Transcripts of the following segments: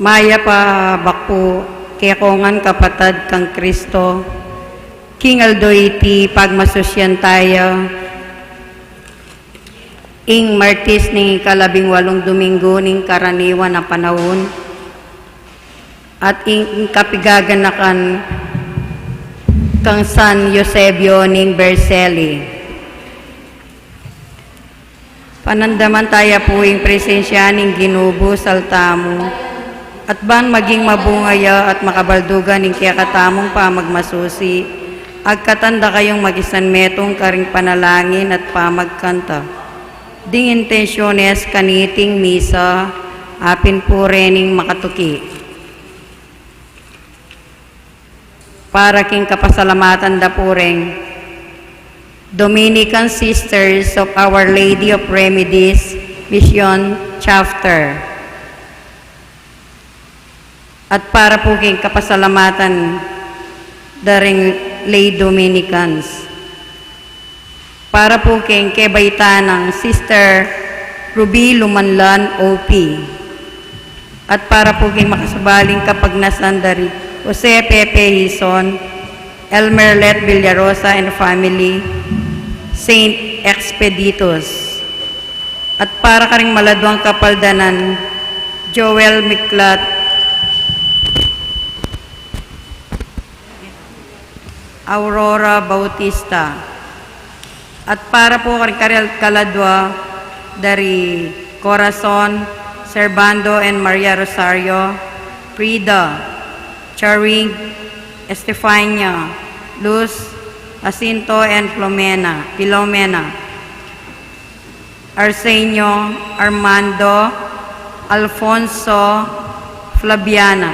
Maya pa bakpo, kaya kongan kapatad kang Kristo, King Aldo iti pagmasosyan tayo, ing Martis ni ika-18 Domingo ning karaniwan na panahon, at ing kapigaganakan kang San Eusebio ning Vercelli. Panandaman tayo po ing presensya ning Ginubo saltamo, at ban maging mabungaya at makabaldugan ning kiyakatamong pamagmasusi, agkatanda kayong magisan metong karing panalangin at pamagkanta. ding intensyones kaniting misa, apin po rening makatuki. Para king kapasalamatan da pureng, Dominican Sisters of Our Lady of Remedies, Mission Chapter. At para po king kapasalamatan daring lay Dominicans. Para po king kebayta ng Sister Ruby Lumanlan OP. At para po king makasabaling kapagnasan dari Jose Pepe Hison, Elmerlet Villarosa and family, Saint Expeditus. At para karing maladwang kapaldanan, Joel Miklat, Aurora Bautista. At para po karing kaladwa dari Corazon, Servando and Maria Rosario, Frida, Charing, Estefania, Luz, Jacinto and Filomena, Arsenio, Armando, Alfonso, Flaviana.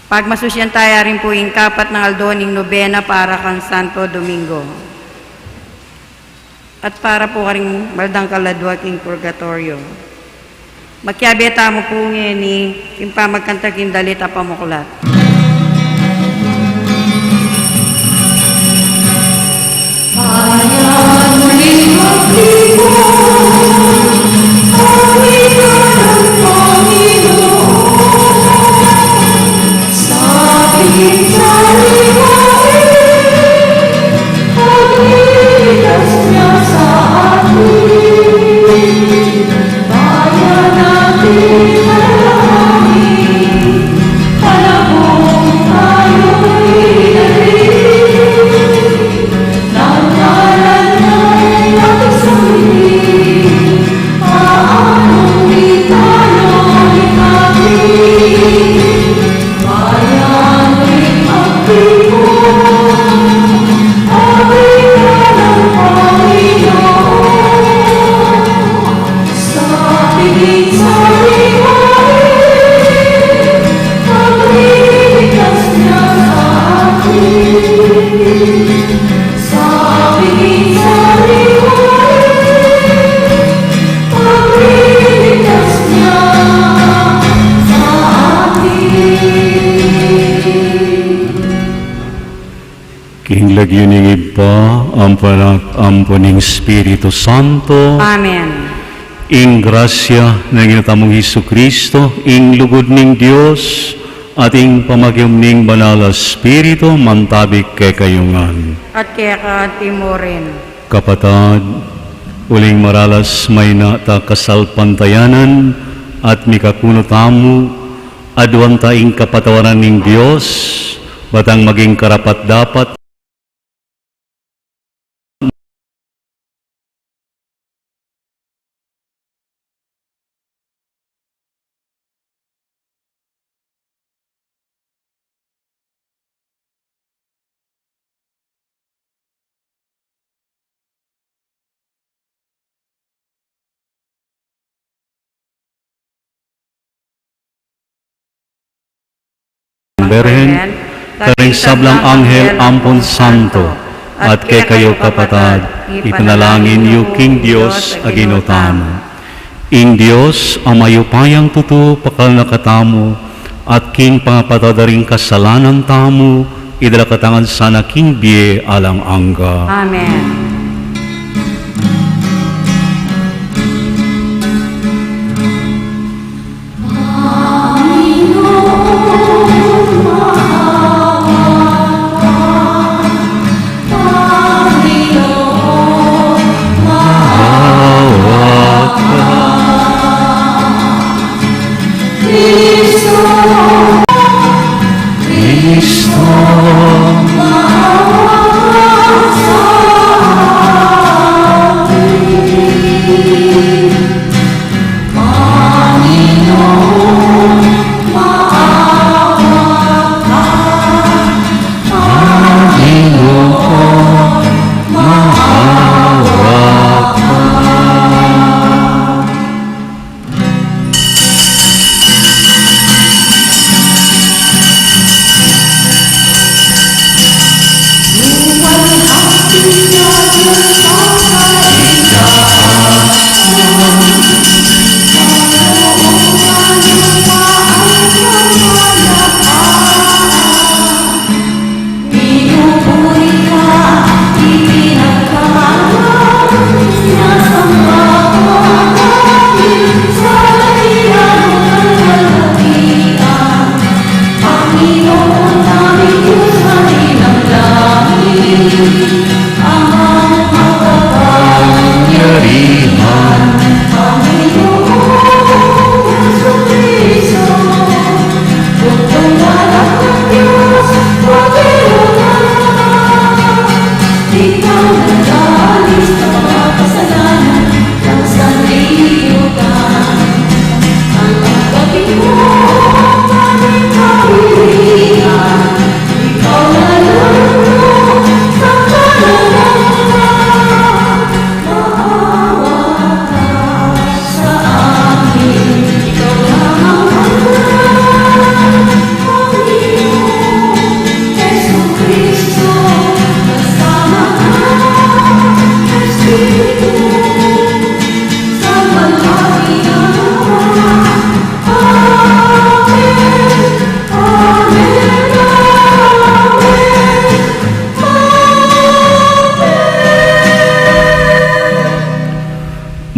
Pagmasusyan tayo rin po yung kapat ng aldoning nobena para kang Santo Domingo. At para po karing maldang kaladwa king purgatorio. Magkiyabeta mo po ngayon ni yung pamagkanta king dalita pamuklat. Ayan muling magdibo, awit ka ng Panginoon. Sabihin sa liwain, pagliligtas niya sa atin. Bayan natin manalangin, panahon tayo'y inalin. Nang ngalan niya'y ating saminin, paanong di tayo ikapin. Bayan rin ang Pilipinas, awit ka ng Panginoon. Sa tingin sa liwain, pagliligtas niya sa atin. Sa tingin sa liwain, pagliligtas niya sa atin. King lagyuning iba, ampanak amponing Espiritu Santo, Amen. ing grasya ng inatamong Hesu Kristo, ing lugod ning Dios, ating pamagyam ning banal na Espiritu, mantabik kay kayungan. At kaya ka timorin. Kapatad, uling maralas may nata kasalpantayanan, at mikakuno tamo, adwan taing kapatawaran ning Dios, batang maging karapat dapat, Berhen, karing sablang anghel ampon santo, at kay kayo kapatad, ipanalangin yu King Dios aginotamo. Ing Dios, amayupayang tutu pakal nakatamo, at king pangapatadaring kasalanan tamo, idalakatangan sana king biye alang angga. Amen. Cristo,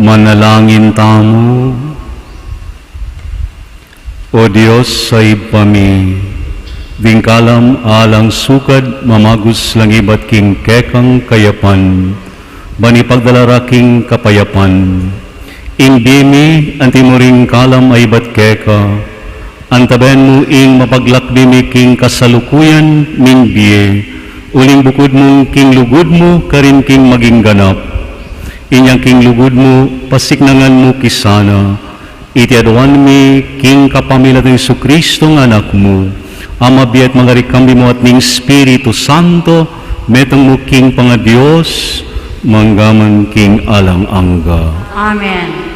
Manalangin tamo. O Diyos sa ipami, bingkalam alang sukad mamagus lang ibat king kekang kayapan, bani pagdalaraking kapayapan. Imbimi antimuring kalam ay bat keka, antaben mo ing mapaglakbimi king kasalukuyan min biye, uling bukod mong king lugod mo karin king maging ganap. Inyang king lugod mo, pasiknangan mo kisana, itiadwan mi king kapamilya ng Jesucristo ng anak mo, ama biat mangarikambi mo at ning Espiritu Santo, metang mo king pangadiyos, manggaman king alang angga. Amen.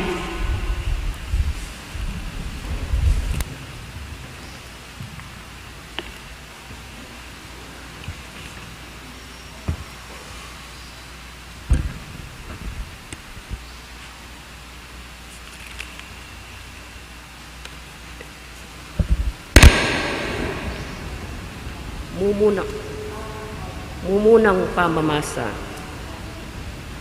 Mumunang pamamasa.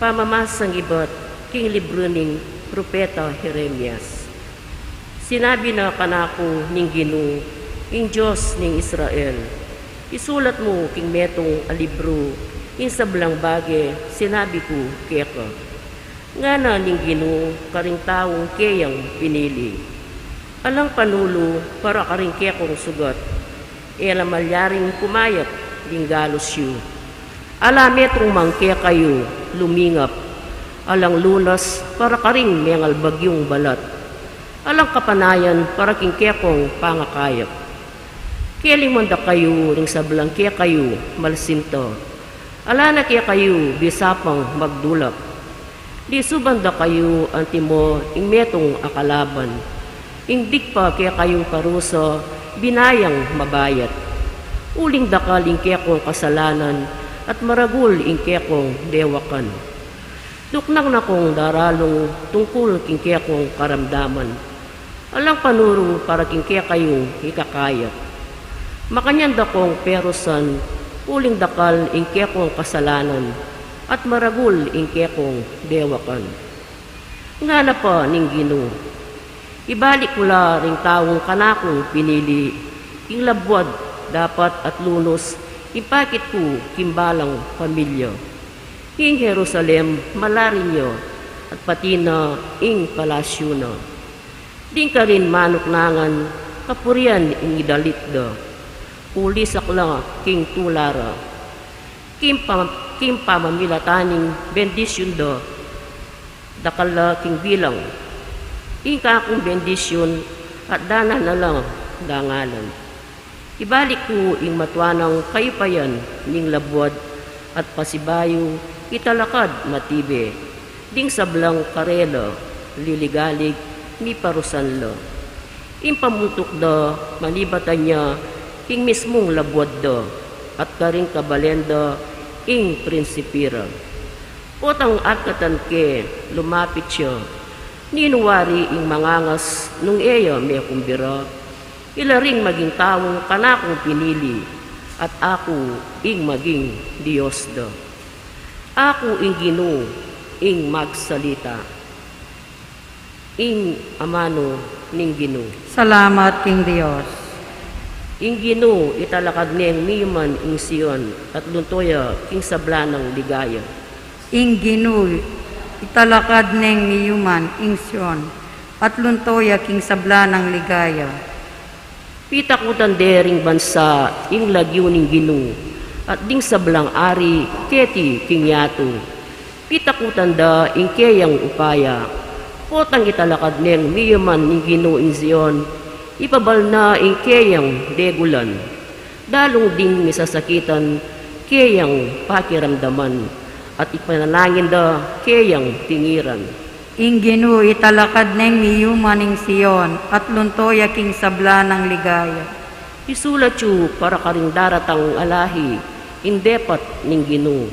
Pamamasang iba't king libro ning Propeta Jeremias. Sinabi na kanako ning Ginoo, ing Diyos ning Israel, isulat mo king metong alibro, ing sablang bage, sinabi ko keka. Nga na ning Ginoo, karing taong kayang pinili. Alang panulo para karing kekong sugat, alam malyaring pumayat ding galos yu. Ala metrong mangke kayo lumingap, alang lunas para karing mengal bagyong balat, alang kapanayan para kingkekong pangakayap. Keling manda kayo ring sablang kaya kayo malsinto, ala na kaya kayo bisapang magdulap. Di subanda kayo antimo ing metong akalaban, ing dikpa kaya kayo parusa binayang mabayat. Uling dakaling kekong kasalanan at maragul ing kekong dewakan. Duknang na kong daralong tungkol king kekong karamdaman. Alang panuro para king kekayong ikakayat. Makanyanda kong perosan, uling dakal ing kekong kasalanan at maragul ing kekong dewakan. Nga na pa ning Ginoo, ibalik ko la ring taong kanakong pinili, ing labwad dapat at lunos, ipakit ko kimbalang pamilya. Ing Jerusalem, malarin nyo, at pati na ing palasyo na. Ding ka rin manuknangan, kapurian ing idalit da. Ulisak lang king tulara. Kim pamamilataning bendisyon da. Dakala king bilang. Ing kakong bendisyon at dana na lang dangalan. Ibalik ko ing matwanang kayupayan ning labwad at pasibayo italakad matibe. Ding sablang karela, liligalig, ni parusan la. Ing pamuntok da, manibatan niya, ing mismong labwad da, at karing kabalenda, ing prinsipira. Potang agkatan ke, lumapit siya. Ninuwari ing mangangas nung eya may kumbira. Ilaring maging tawong kanakong pinili, at ako ing maging Diyos da. Ako ing Ginoo ing magsalita, ing amano ning Ginoo. Salamat King Dios. Ing Ginoo italakad niyang miman ing Sion, at luntoya king sablanang ligaya. Ing Ginoo italakad neng niyuman ing Sion, at luntoya king sablanang ligaya. Pitakutan dering bansa ing lagyo ning Ginoo, at ding sablang ari keti king yato. Pitakutan da ing keyang upaya, potang italakad neng miyaman ning Ginoo ing Zion, ipabal na ing keyang degulan. Dalong ding misasakitan keyang pakiramdaman, at ipanalangin da keyang tingiran. Ing Ginoo italakad neng niyuman ing Sion, at luntoya king sablanang ligaya. Isulat yu para karing daratang alahi, indepat ning Ginoo.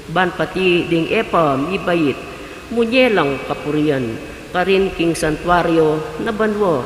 Ban pati ding epa mibayit, munyelang kapurian, karin king santuaryo na banwo.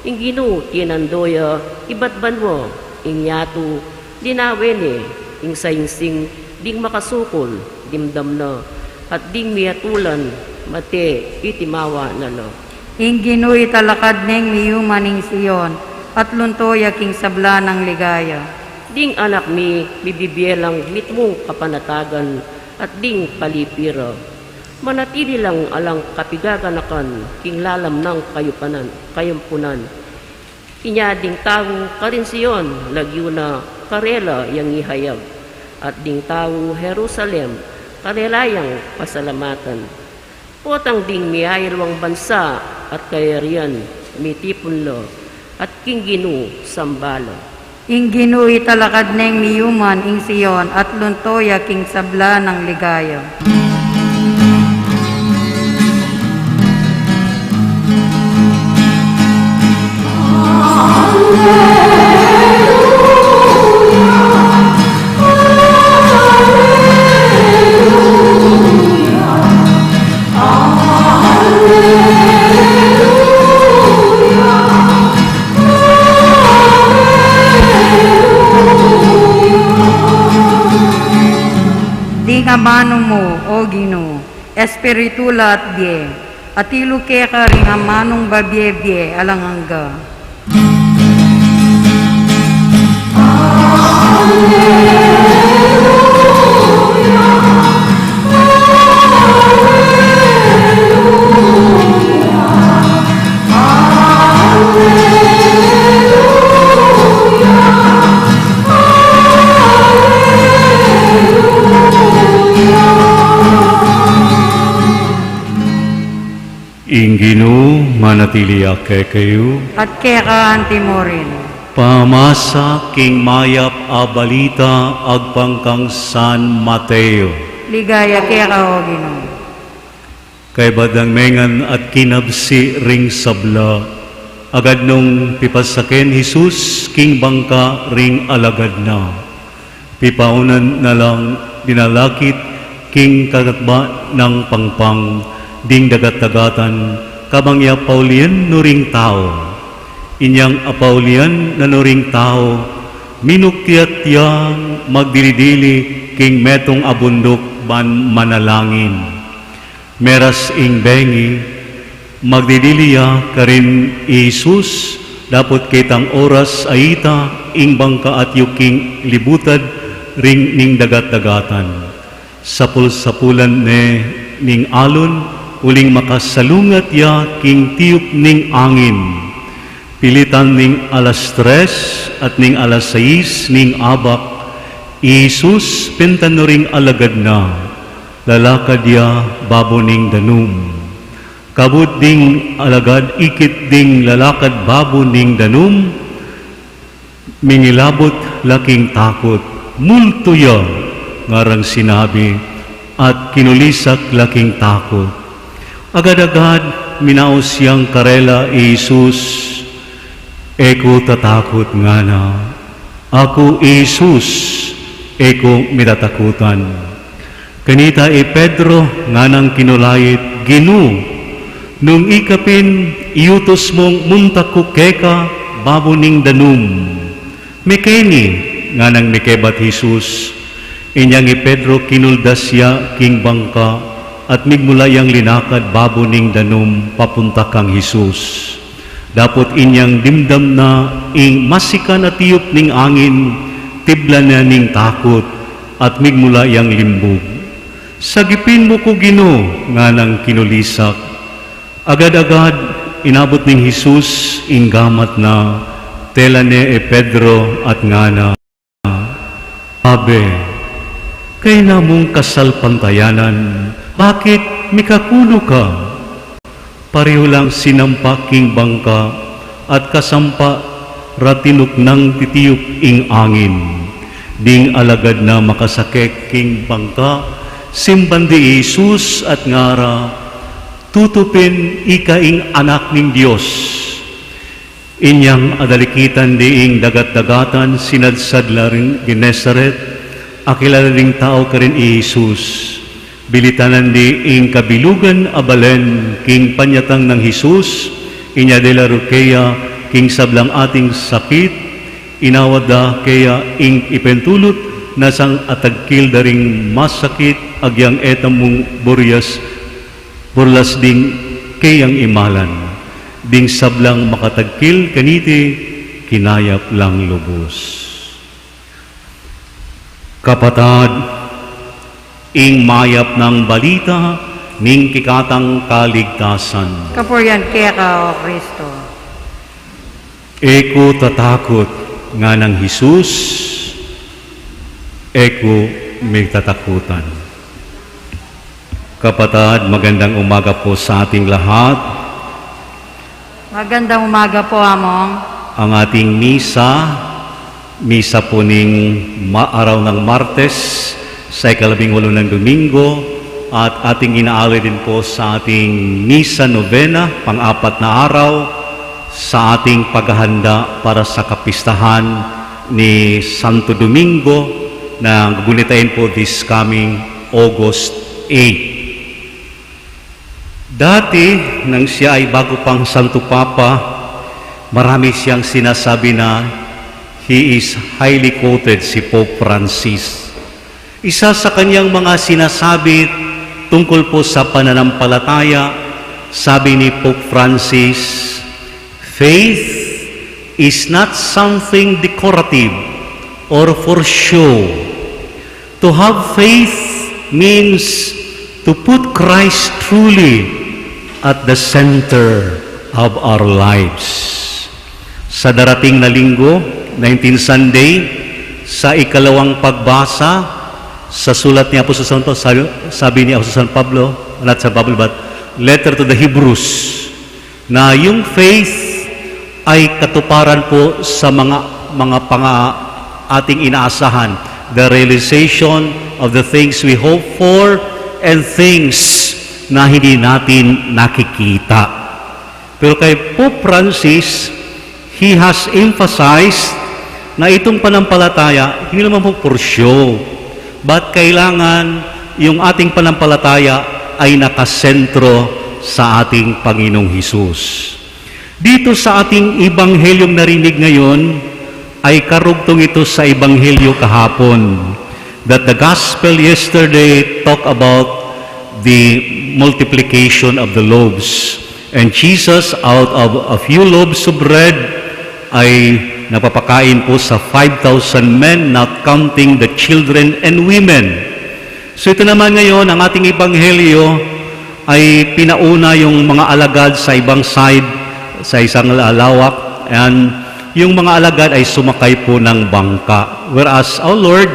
Ing Ginoo tinandoya, ibat banwo, ing yato, dinawene, ing sainsing, ding makasukol, dimdam na, at ding miyatulan, mate, itimawa na lo. Ing Ginoo italakad neng niyuman ing Sion, at luntoya king sablanang ligaya. Ding anak mi, bibibielang mitmong kapanatagan, at ding palipira. Manatili lang alang kapigaganakan, king lalam ng kayumpunan. Inya ding tao karin Sion, lagyo na karela yang ihayag, at ding tao Jerusalem, karelayang pasalamatan. Potang ding miayalwang bansa at kayarian, mitipon lo, at king Ginoo sambala. Ing Ginoo italakad neng niyuman ing Sion, at luntoya king sablanang ligaya. Di nga mano mo, o Ginoo, espiritula at bie, at iluke ka rin nga manong babye-bye alangangga. Ing Ginoo manatili ake kayo, At kekaanti mo rin. pamasa king mayap a balita agpangkang San Mateo. Ligaya keka, o Ginoo. Kay badang mengan at kinabsi ring sabla, agad nung pipasaken Jesus king bangka ring alagad na. Pipaunan na lang dinalakit king kagatba ng pangpang, ding dagat-dagatan, kabangya paulian nuring tao. Inyang apaulian na nuring tao, minukyat yang magdilidili king metong abundok ban manalangin. Meras ing bengi, magdidiliya karin Isus, dapat kitang oras ayita ing bangka at yuking libutad ring ning dagat-dagatan. Sapul-sapulan ning alon, uling makasalungat ya king tiyuk ning angin. Pilitan ning alas 3 at ning alas 6 ning abak, Isus pintan ring alagad na, lalakad ya babo ning danum. Kabut ding alagad ikit ding lalakad babo ning danum, mingilabot laking takot, multo ya, ngarang sinabi, at kinulisak laking takot. Agad-agad minaos yang karela Isus, eko tatakot nga na. Ako Isus, eko mitatakutan. Kanita Pedro nga nang kinulayit Ginu, nung ikapin iutos mong muntaku keka babuning danum. Mekeni nga nang mikebat Jesus, inyang Pedro kinuldas king bangka at migmulayang linakad babuning danum papunta kang Jesus. Dapot inyang dimdam na ing masika na tiyop ning angin, tibla na ning takot at migmulayang limbog. Sagipin mo ko Gino nga nang kinulisak. Agad-agad inabot ning Jesus inggamat na telane Pedro at ngana. Abe, kay namong kasalpantayanan, bakit mikakuno ka? Pareho lang sinampaking bangka at kasampa ratinok ng titiyok ing angin. Ding alagad na makasakek king bangka, simbandi Jesus at ngara, tutupin ikaing anak ning Diyos. Inyang adalikitan diing dagat-dagatan, sinadsad la rin Genesaret, akilala ding tao ka rin Jesus. Bilitanan diing kabilugan abalen, king panyatang ng Jesus, inya de la Roquea, king sablang ating sakit, inawad da kaya ing ipentulot, nasang atagkil daring masakit, agyang etamong burlas ding kayang imalan. Ding sablang makatagkil kaniti, kinayap lang lubos. Kapatad, ing mayap ng balita, ning kikatang kaligtasan. Kapuryan kaya ka, O Kristo. Eko tatakot nga ng Jesus, eko may tatakutan. Kapatad, magandang umaga po sa ating lahat. Magandang umaga po, Among. Ang ating misa po ning araw ng Martes sa ika-18 ng Domingo, at ating inaaway din po sa ating misa novena, pang-apat na araw, sa ating paghahanda para sa kapistahan ni Santo Domingo na gunitain po this coming August 8. Dati, nang siya ay bago pang Santo Papa, marami siyang sinasabi na he is highly quoted, si Pope Francis. Isa sa kanyang mga sinasabi tungkol po sa pananampalataya, sabi ni Pope Francis, faith is not something decorative or for show. To have faith means to put Christ truly at the center of our lives. Sa darating na linggo, 19 Sunday, sa ikalawang pagbasa, sa sulat ni Apostol Santo, sabi ni Apostol San Pablo, not sa Bible but letter to the Hebrews, na yung faith ay katuparan po sa mga ating inaasahan, the realization of the things we hope for and things na hindi natin nakikita. Pero kay Pope Francis, he has emphasized na itong panampalataya, hindi naman po for show, but kailangan yung ating panampalataya ay nakasentro sa ating Panginoong Hesus. Dito sa ating Ebanghelyong narinig ngayon, ay karugtong ito sa Ebanghelyo kahapon, that the Gospel yesterday talked about the multiplication of the loaves. And Jesus, out of a few loaves of bread, ay napapakain po sa 5,000 men, not counting the children and women. So ito naman ngayon, ang ating Ebanghelyo ay pinauna yung mga alagad sa ibang side, sa isang lawak, and yung mga alagad ay sumakay po ng bangka. Whereas our Lord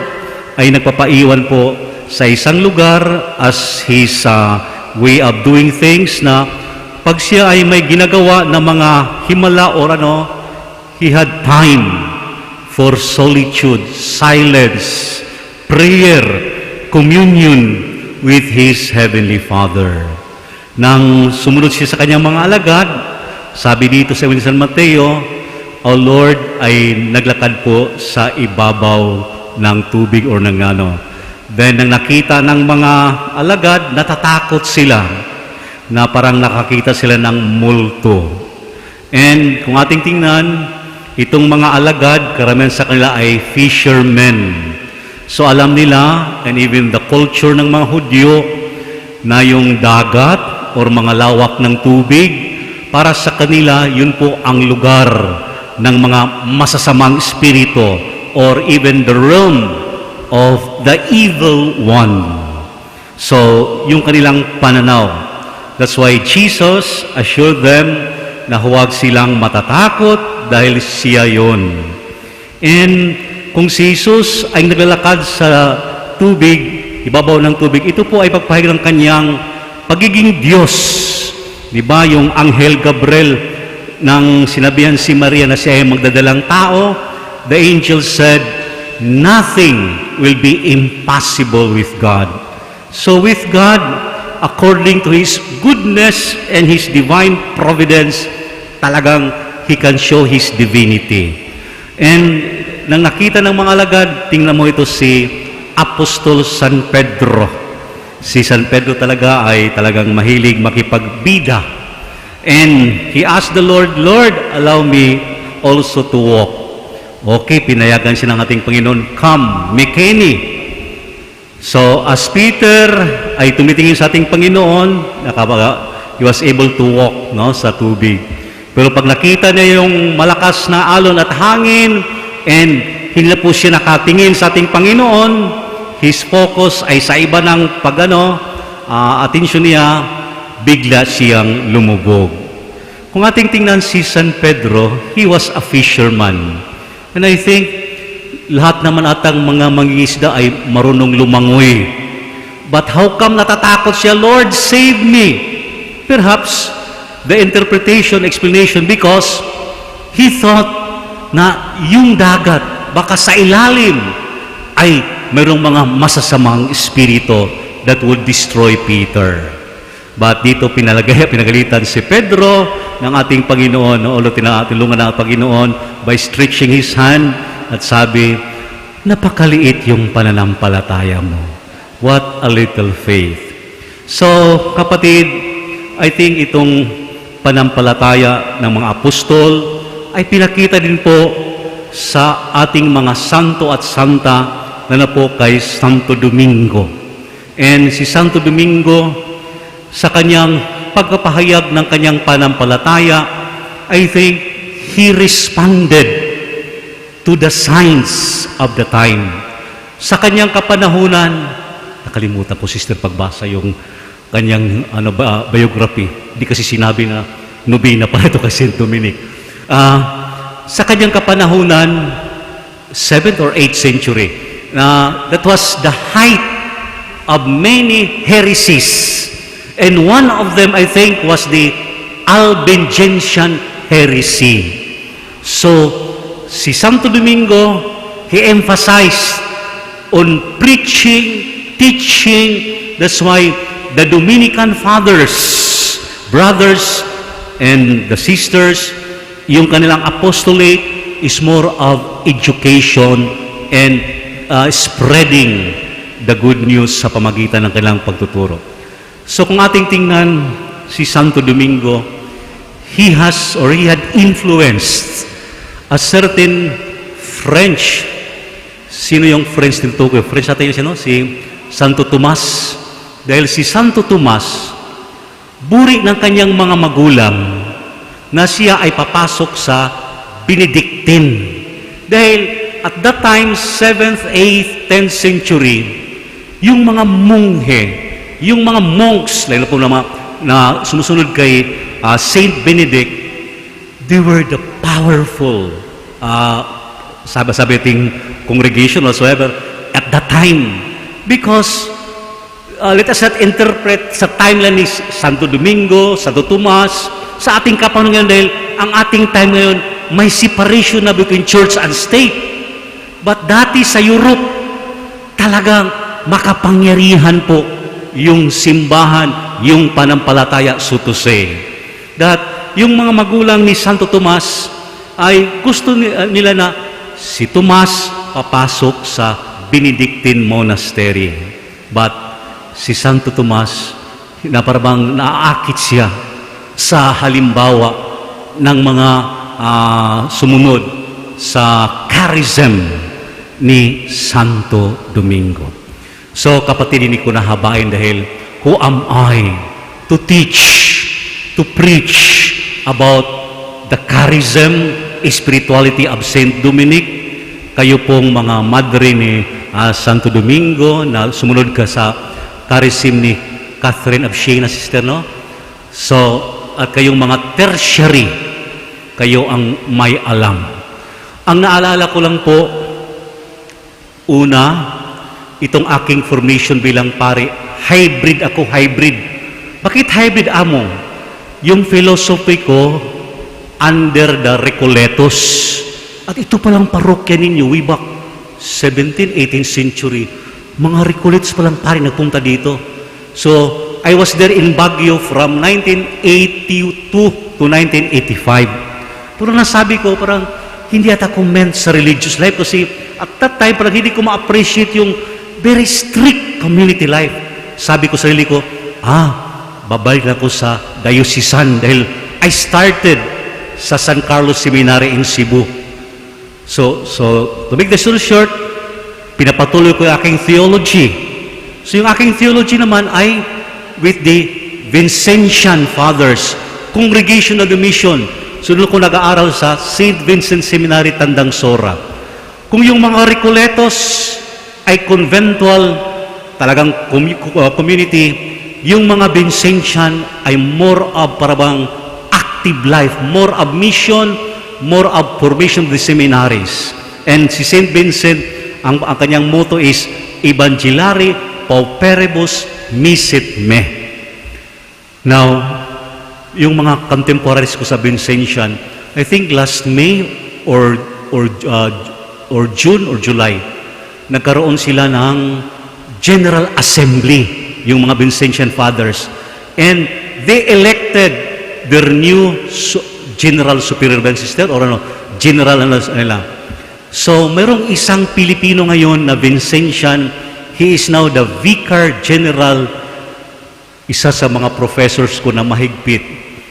ay nagpapaiwan po sa isang lugar as His way of doing things, na pag siya ay may ginagawa na mga himala or He had time for solitude, silence, prayer, communion with His Heavenly Father. Nang sumunod siya sa kanyang mga alagad, sabi dito sa Evangelio San Mateo, our Lord ay naglakad po sa ibabaw ng tubig or ng Then nang nakita ng mga alagad, natatakot sila na parang nakakita sila ng multo. And kung ating tingnan, itong mga alagad, karamihan sa kanila ay fishermen. So alam nila, and even the culture ng mga Hudyo, na yung dagat or mga lawak ng tubig, para sa kanila, yun po ang lugar ng mga masasamang espiritu or even the realm of the evil one. So, yung kanilang pananaw. That's why Jesus assured them na huwag silang matatakot dahil siya yun. And kung si Jesus ay naglalakad sa tubig, ibabaw ng tubig, ito po ay pagpahayag ng kanyang pagiging Diyos. Di ba yung Anghel Gabriel nang sinabihan si Maria na siya ay magdadalang tao, the angel said, nothing will be impossible with God. So with God, according to His goodness and His divine providence, talagang He can show His divinity. And nang nakita ng mga alagad, tingnan mo ito si Apostol San Pedro. Si San Pedro talaga ay talagang mahilig makipagbida. And he asked the Lord, Lord, allow me also to walk. Okay, pinayagan siya ng ating Panginoon, come, Mekeni. So, as Peter ay tumitingin sa ating Panginoon, he was able to walk sa tubig. Pero pag nakita niya yung malakas na alon at hangin, and hindi na po siya nakatingin sa ating Panginoon, his focus ay sa iba ng atensyon niya, bigla siyang lumubog. Kung ating tingnan si San Pedro, he was a fisherman. And I think, lahat naman atang mga mangingisda ay marunong lumangoy. But how come natatakot siya, Lord, save me? Perhaps, the interpretation, explanation, because he thought na yung dagat, baka sa ilalim, ay mayroong mga masasamang espiritu that would destroy Peter. But dito pinagalitan si Pedro ng ating Panginoon, tinulungan ng Panginoon by stretching His hand at sabi, napakaliit yung pananampalataya mo. What a little faith. So, kapatid, I think itong panampalataya ng mga apostol ay pinakita din po sa ating mga santo at santa na po kay Santo Domingo. And si Santo Domingo, sa kanyang pagpapahayag ng kanyang panampalataya, I think he responded to the signs of the time. Sa kanyang kapanahunan, nakalimutan po sister pagbasa yung kanyang biography. Hindi kasi sinabi na nobina pa ito kay St. Dominic. Sa kanyang kapanahunan, 7th or 8th century, that was the height of many heresies. And one of them, I think, was the Albigensian heresy. So, si Santo Domingo, he emphasized on preaching, teaching. That's why the Dominican fathers, brothers, and the sisters, yung kanilang apostolate is more of education and spreading the good news sa pamagitan ng kanilang pagtuturo. So kung ating tingnan si Santo Domingo, he had influenced a certain French. Sino yung French nito? French natin yun, si Santo Tomas. Dahil si Santo Tomas, buri ng kanyang mga magulang na siya ay papasok sa Benedictine. Dahil at that time, 7th, 8th, 10th century, yung mga monghe, yung mga monks, lalo po na sumusunod kay Saint Benedict, they were the powerful sabi-ting congregation whatsoever at that time. Because, let us not interpret sa timeline ni Santo Domingo, Santo Tomas, sa ating kapanungan dahil ang ating time ngayon, may separation na between church and state. But dati sa Europe, talagang makapangyarihan po yung simbahan, yung panampalataya, so to say. That yung mga magulang ni Santo Tomas ay gusto nila na si Tomas papasok sa Benedictine Monastery. But si Santo Tomas, na parang naaakit siya sa halimbawa ng mga sumunod sa charism ni Santo Domingo. So kapatid, hindi ko nahabain dahil who am I to teach, to preach about the charism, spirituality of Saint Dominic? Kayo pong mga madre ni Santo Domingo na sumunod ka sa charism ni Catherine of Siena, sister, no? So, at kayong mga tertiary, kayo ang may alam. Ang naalala ko lang po, una, itong aking formation bilang pare, hybrid ako, hybrid. Bakit hybrid, amo? Yung philosophy ko, under the Recoletos. At ito palang parokya ninyo, way back 17th, 18th century. Mga Recoletos palang pare nagpunta dito. So, I was there in Baguio from 1982 to 1985. Pero nasabi ko, parang hindi ata ko meant sa religious life kasi at that time, parang hindi ko ma-appreciate yung very strict community life. Sabi ko sa sarili ko, babalik na ako sa diocesan dahil I started sa San Carlos Seminary in Cebu. So to make the story short, pinapatuloy ko yung aking theology. So yung aking theology naman ay with the Vincentian Fathers, Congregation of the Mission. So doon ko nag-aaral sa St. Vincent Seminary, Tandang Sora. Kung yung mga Recoletos ay conventual, talagang community, yung mga Vincentian ay more of parang active life, more of mission, more of formation of the seminaries. And si St. Vincent, ang kanyang motto is Evangelari Pauperibus Misit Me. Now, yung mga contemporaries ko sa Vincentian, I think last May or June or July, nagkaroon sila ng General Assembly, yung mga Vincentian Fathers. And they elected their new General Superior Sister or General nila. So, mayroong isang Pilipino ngayon na Vincentian. He is now the Vicar General, isa sa mga professors ko na mahigpit,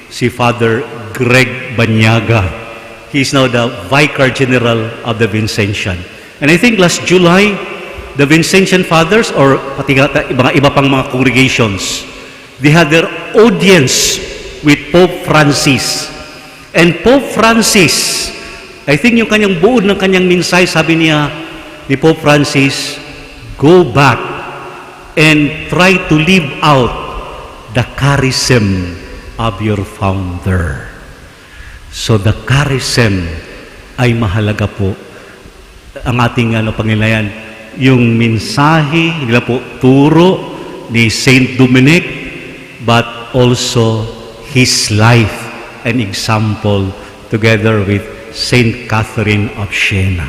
si Father Greg Banyaga. He is now the Vicar General of the Vincentian. And I think last July, the Vincentian Fathers or pati iba pang mga congregations, they had their audience with Pope Francis. And Pope Francis, I think yung kanyang buod ng kanyang minsay, sabi niya ni Pope Francis, go back and try to live out the charism of your founder. So the charism ay mahalaga po. Ang ating Panginoon, yung mensahe, hindi lang po turo ni Saint Dominic, but also his life and example together with Saint Catherine of Siena.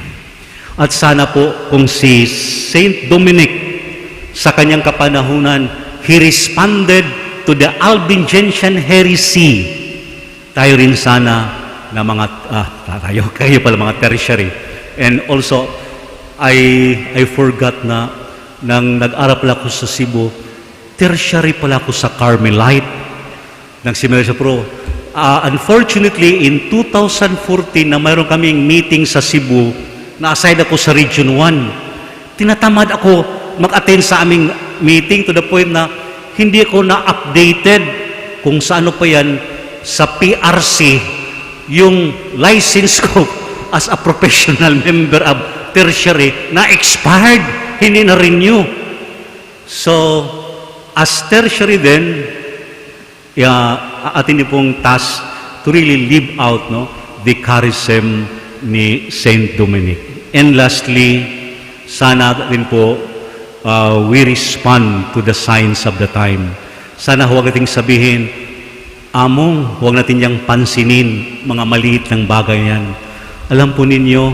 At sana po kung si Saint Dominic sa kanyang kapanahunan, he responded to the Albigensian heresy, tayo rin sana na mga, kayo pala mga tertiary. And also, I forgot na nang nag-aral pala ako sa Cebu, tertiary pala ako sa Carmelite, ng seminary sa Pro. Unfortunately, in 2014 na mayroon kaming meeting sa Cebu, na-assign ako sa Region 1. Tinatamad ako mag-attend sa aming meeting to the point na hindi ako na-updated kung sa ano pa yan sa PRC, yung license ko as a professional member of tertiary na expired, hindi na renew. So, as tertiary then, atin niyo pong task to really live out the charism ni Saint Dominic. And lastly, sana din po we respond to the signs of the time. Sana huwag nating sabihin, huwag natin yang pansinin mga maliit ng bagay yan. Alam po ninyo,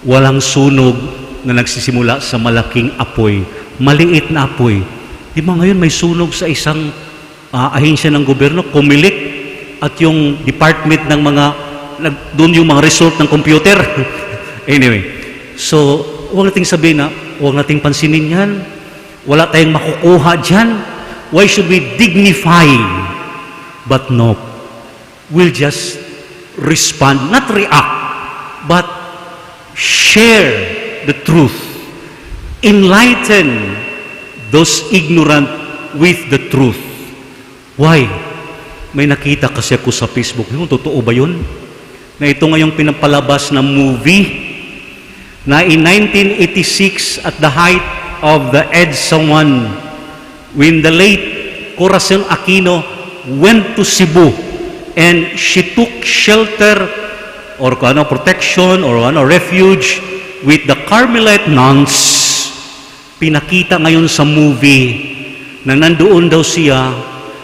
walang sunog na nagsisimula sa malaking apoy. Maliit na apoy. Di ba ngayon may sunog sa isang ahensya ng gobyerno, Comelec, at yung department ng mga, doon yung mga result ng computer. Anyway, so huwag nating sabihin na huwag nating pansinin yan. Wala tayong makukuha dyan. Why should we dignify? But no, we'll just respond, not react, but share the truth. Enlighten those ignorant with the truth. Why? May nakita kasi ako sa Facebook. Yung totoo ba yun? Na ito ngayong pinapalabas na movie na in 1986 at the height of the EDSA 1, when the late Corazon Aquino went to Cebu and she took shelter or protection or refuge with the Carmelite nuns. Pinakita ngayon sa movie na nandoon daw siya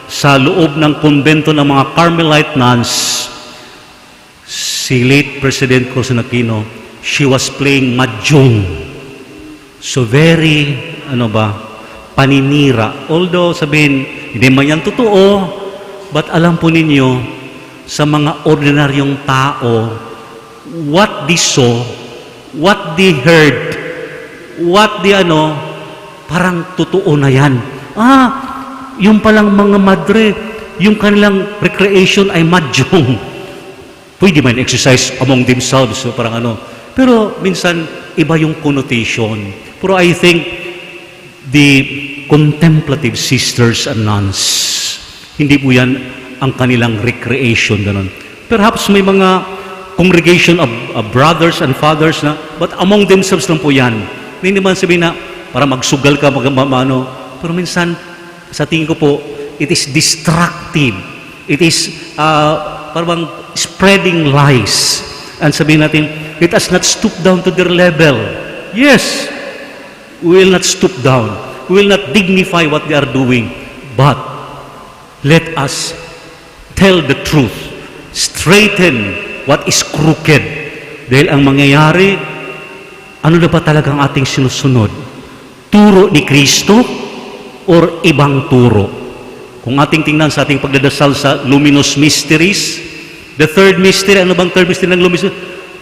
sa loob ng kumbento ng mga Carmelite nuns. Si late President Corazon Aquino, she was playing mahjong. So very, paninira. Although sabihin, hindi man yan totoo, but alam po ninyo, sa mga ordinaryong tao, what they saw, what they heard, what they parang totoo na yan. Yung palang mga madre, yung kanilang recreation ay mahjong. Pwede man exercise among themselves, so parang Pero minsan, iba yung connotation. Pero I think, the contemplative sisters and nuns, hindi po yan ang kanilang recreation, ganun. Perhaps may mga congregation of brothers and fathers na, but among themselves lang po yan. Hindi naman sabihin na, para magsugal ka, pero minsan, sa tingin ko po, it is destructive. It is parang spreading lies. And sabihin natin, let us not stoop down to their level. Yes, we will not stoop down. We will not dignify what they are doing. But let us tell the truth. Straighten what is crooked. Dahil ang mangyayari, ano na ba talagang ating sinusunod? Turo ni Kristo or ibang turo? Kung ating tingnan sa ating pagdadasal sa luminous mysteries, the third mystery, ano bang third mystery ng luminous?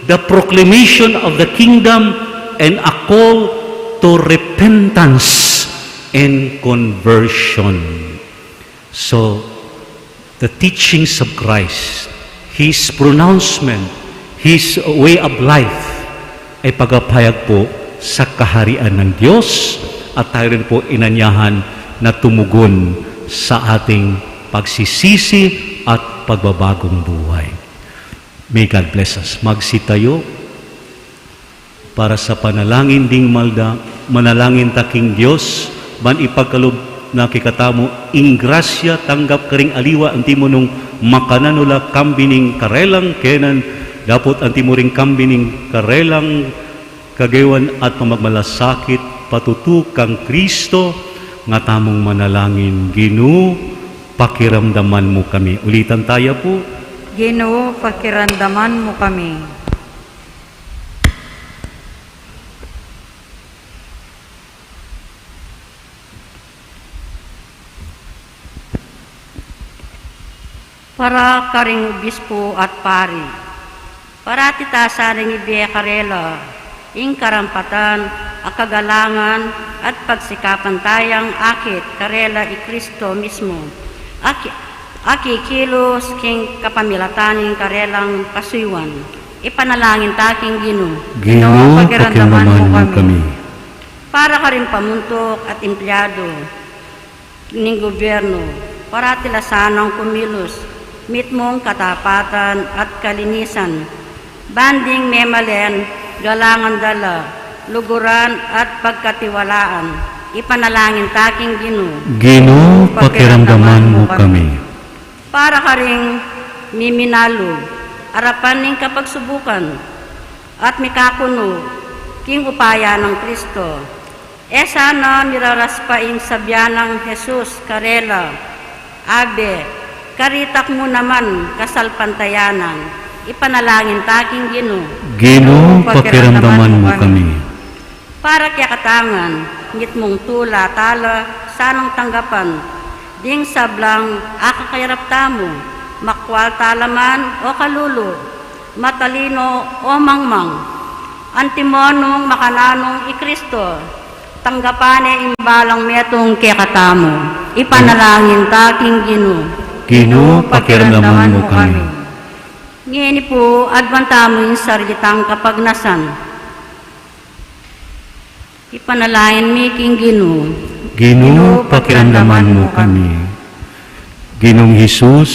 The proclamation of the kingdom and a call to repentance and conversion. So, the teachings of Christ, His pronouncement, His way of life, ay pagpapahayag po sa kaharian ng Diyos at tayo rin po inanyahan na tumugon sa ating pagsisisi at pagbabagong buhay. May God bless us. Magsitayo para sa panalangin ding manalangin taking Diyos, man ipagkalob na kikatamo, ingrasya tanggap karing aliwa anti mo nung makananula kambining karelang kenan, dapat anti mo ring kambining karelang kagawan at pamagmalasakit patutukang Kristo nga tamong manalangin. Ginoo, pakiramdaman mo kami. Ulitan tayo po. Ginoo, pakiramdaman mo kami. Para karing obispo at pari, para titasaring ibiya karela, ing karampatan, akagalangan, at pagsikapan tayang akit karela i Kristo mismo. Aki kilos king kapamilataning karelang kasuywan. Ipanalangin taking Ginoo. Ginoo, pakiramdaman mo kami. Para ka rin pamuntok at empleyado ng gobyerno, para tilasanang kumilos, mitmong katapatan at kalinisan, banding memalen, galangan dala, luguran at pagkatiwalaan, ipanalangin taking Ginoo. Ginoo, pakiramdaman mo kami. Para ka ring miminalo, arapan ning kapagsubukan, at mikakuno, king upaya ng Kristo. Sana miraraspaing sabyanang Jesus karela, abe, karitak mo naman kasalpantayanan, ipanalangin taking Ginoo. Ginoo, pakiramdaman mo kami. Para kaya katangan, ngit mong tula, tala, sanang tanggapan, ding sablang akakayarap tamo, makwal talaman o kalulo, matalino o mangmang, antimonong makananong i Kristo, Tanggapane imbalang metong kekatamo, ipanalangin taking Ginoo. Ginoo, pakiramdaman mo kami. Ngini po, advantamo yung saritang kapagnasan. Ipanalangin mi king Ginoo. Ginoo, pakiramdaman mo kami. Ginong Hesus,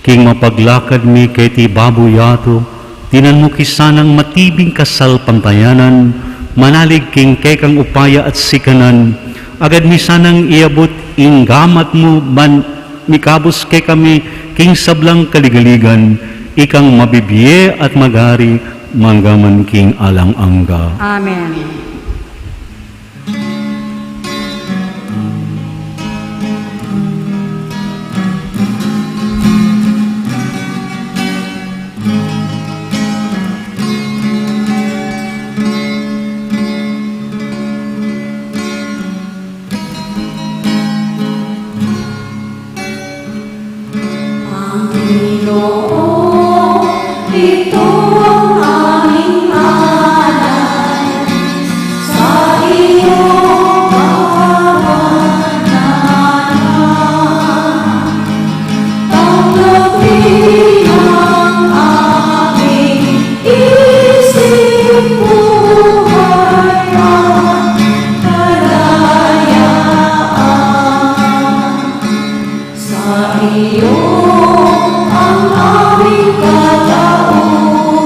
king mapaglakad mi kay ti babuyato, tinan mo kisanang matibing kasal pantayanan, manalig king kekang upaya at sikanan, agad mi sanang iabot ing gamat mo man mikabos kay kami king sablang kaligaligan, ikang mabibiye at magari manggaman king alang-angga. Amen. Panginoon, ito ang aming alay sa iyong kawanaan. Tanggapin ang aming isip, buhay at kalayaan. Sa iyo ang aming katauhan,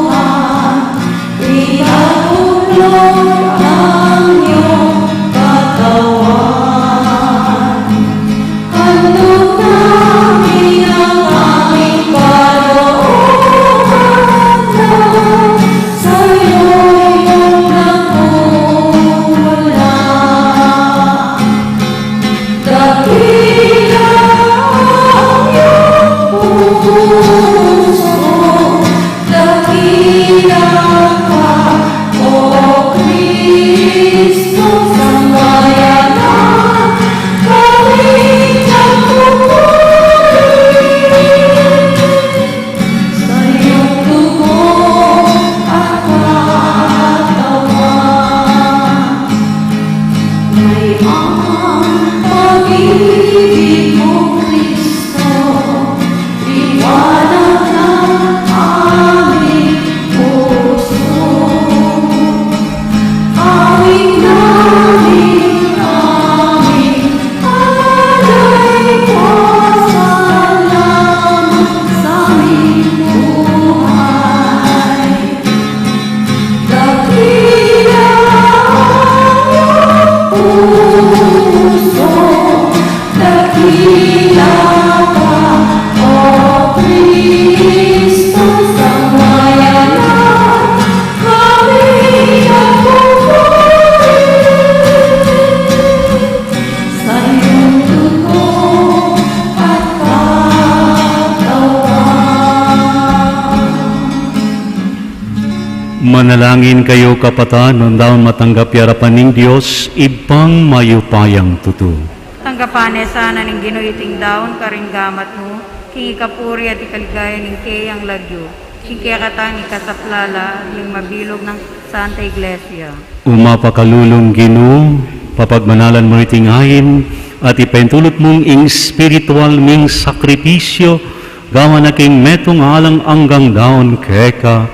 pinatulog ang iyong katawan. Handog namin ang aming kalooban na sa iyong nagmumula. Dakila ang iyong puso, dakila ka, O Kristo, sambayanan kaming nagpupuri sa iyong dugo at katawan. May ang pag-ibig mo, Kristo, liwanag ng aming puso. Awit namin, aming alay, pasalamat sa aming buhay. Dakila ang iyong puso, dakila ka, O Kristo, sambayanan kaming nagpupuri sa iyong dugo at katawan. Manalangin kayo kapatan, daw matanggap yarapan ng Diyos, ibang mayupayang tutu. Tanggapane sana ning Ginoo iting daon karing gamat mo, king ikapuri at ikaligaya ning kayang lagyo, king kekatang ikasaplala at ning mabilog ng Santa Iglesia. Umapakalulong Ginoo, papagmanalan mo itingayin, at ipentulot mong ing spiritual ming sakripisyo, gawa na king metong alang anggang daon keka,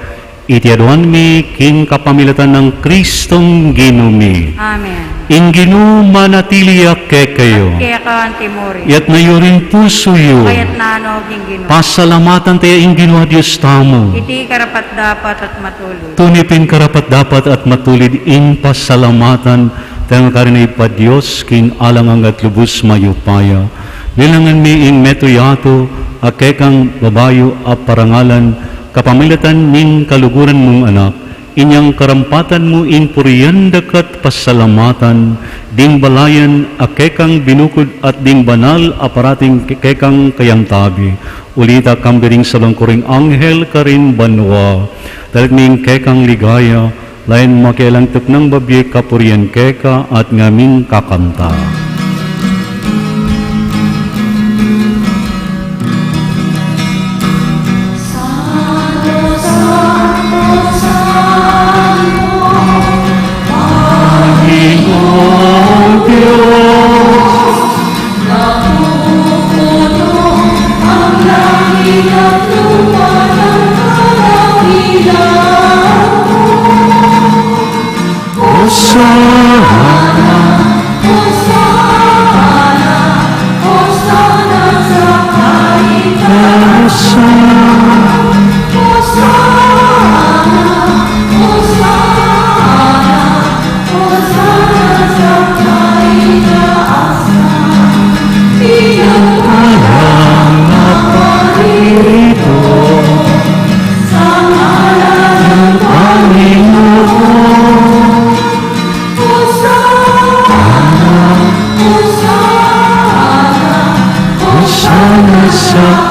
itiaduan mi king kapamilatan ng Kristong Ginumi. Amen. Ing Ginoo manatiliak kayo, Kaya ka ang timori, yat na rin puso yo, kayat nanog ing Ginoo. pasalamatan tayo ing Ginoo Diyos tamo. Iti karapat dapat at matulog. Tunipin karapat dapat at matulid in pasalamatan tayo karinay pa Diyos king alangang at lubos mayupaya. Nilangan mi ing metoyato akekang babayo a parangalan kapamilatan ning kaluguran mong anak. Inyang karampatan mo in puriyan dakat pasalamatan, ding balayan akekang binukod at ding banal aparating kekang kayang tabi. Ulita kambiring salangkuring anghel karin banwa, dalit ming kekang ligaya, lain makialang ng babye kapuriyan keka at ngaming kakanta. Santo, Santo, Panginoon.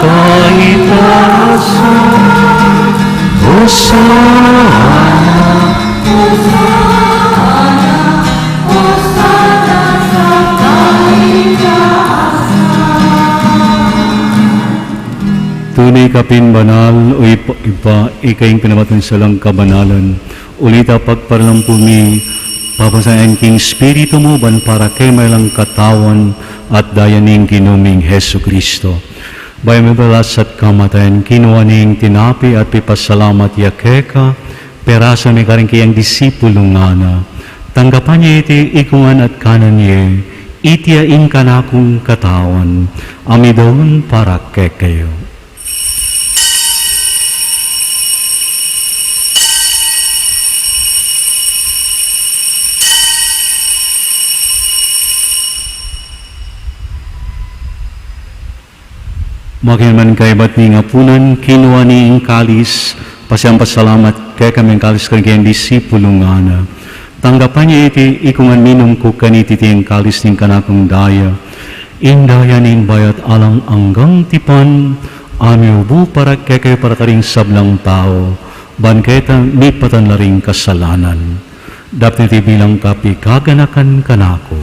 kaitaasan. Hosana, tunay ka pinbanal o ipa ikaing pinamatan sa lang kabanalan. Ulita pagparalampu mi papasayan king spirito mo ban para kay may lang katawan at dayaning kinuming Heso Kristo. Bayan mo balas at kamatayan, kinuha ning tinapi at pipasalamat yakeka, perasa ni karing kiyang disipulo nga na. Tanggapan niya iti ikungan at kanan niya, itiyain ka na akong katawan, amidon para kekayo. Makiman kay ba't ni nga punan, kinuha ni ing kalis, pasiyang pasalamat kay kami kalis kan kayang disipulo nga na. Tanggapan niya iti ikungan minum ko kaniti tiyang kalis ning kanakong daya. Indaya ning bayat alang anggang tipan, ami ubo para kay kayo para karing sablang tao, ban kayta mipatan na ring kasalanan. Dapat iti bilang kapi kaganakan kanako.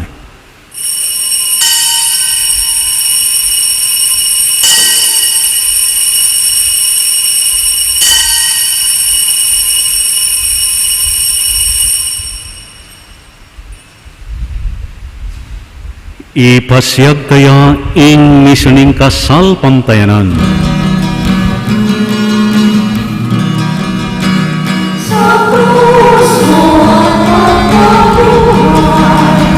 Ipasyag kaya in misuning kasal pantayanan. Sa krus mo at pagkabuhay,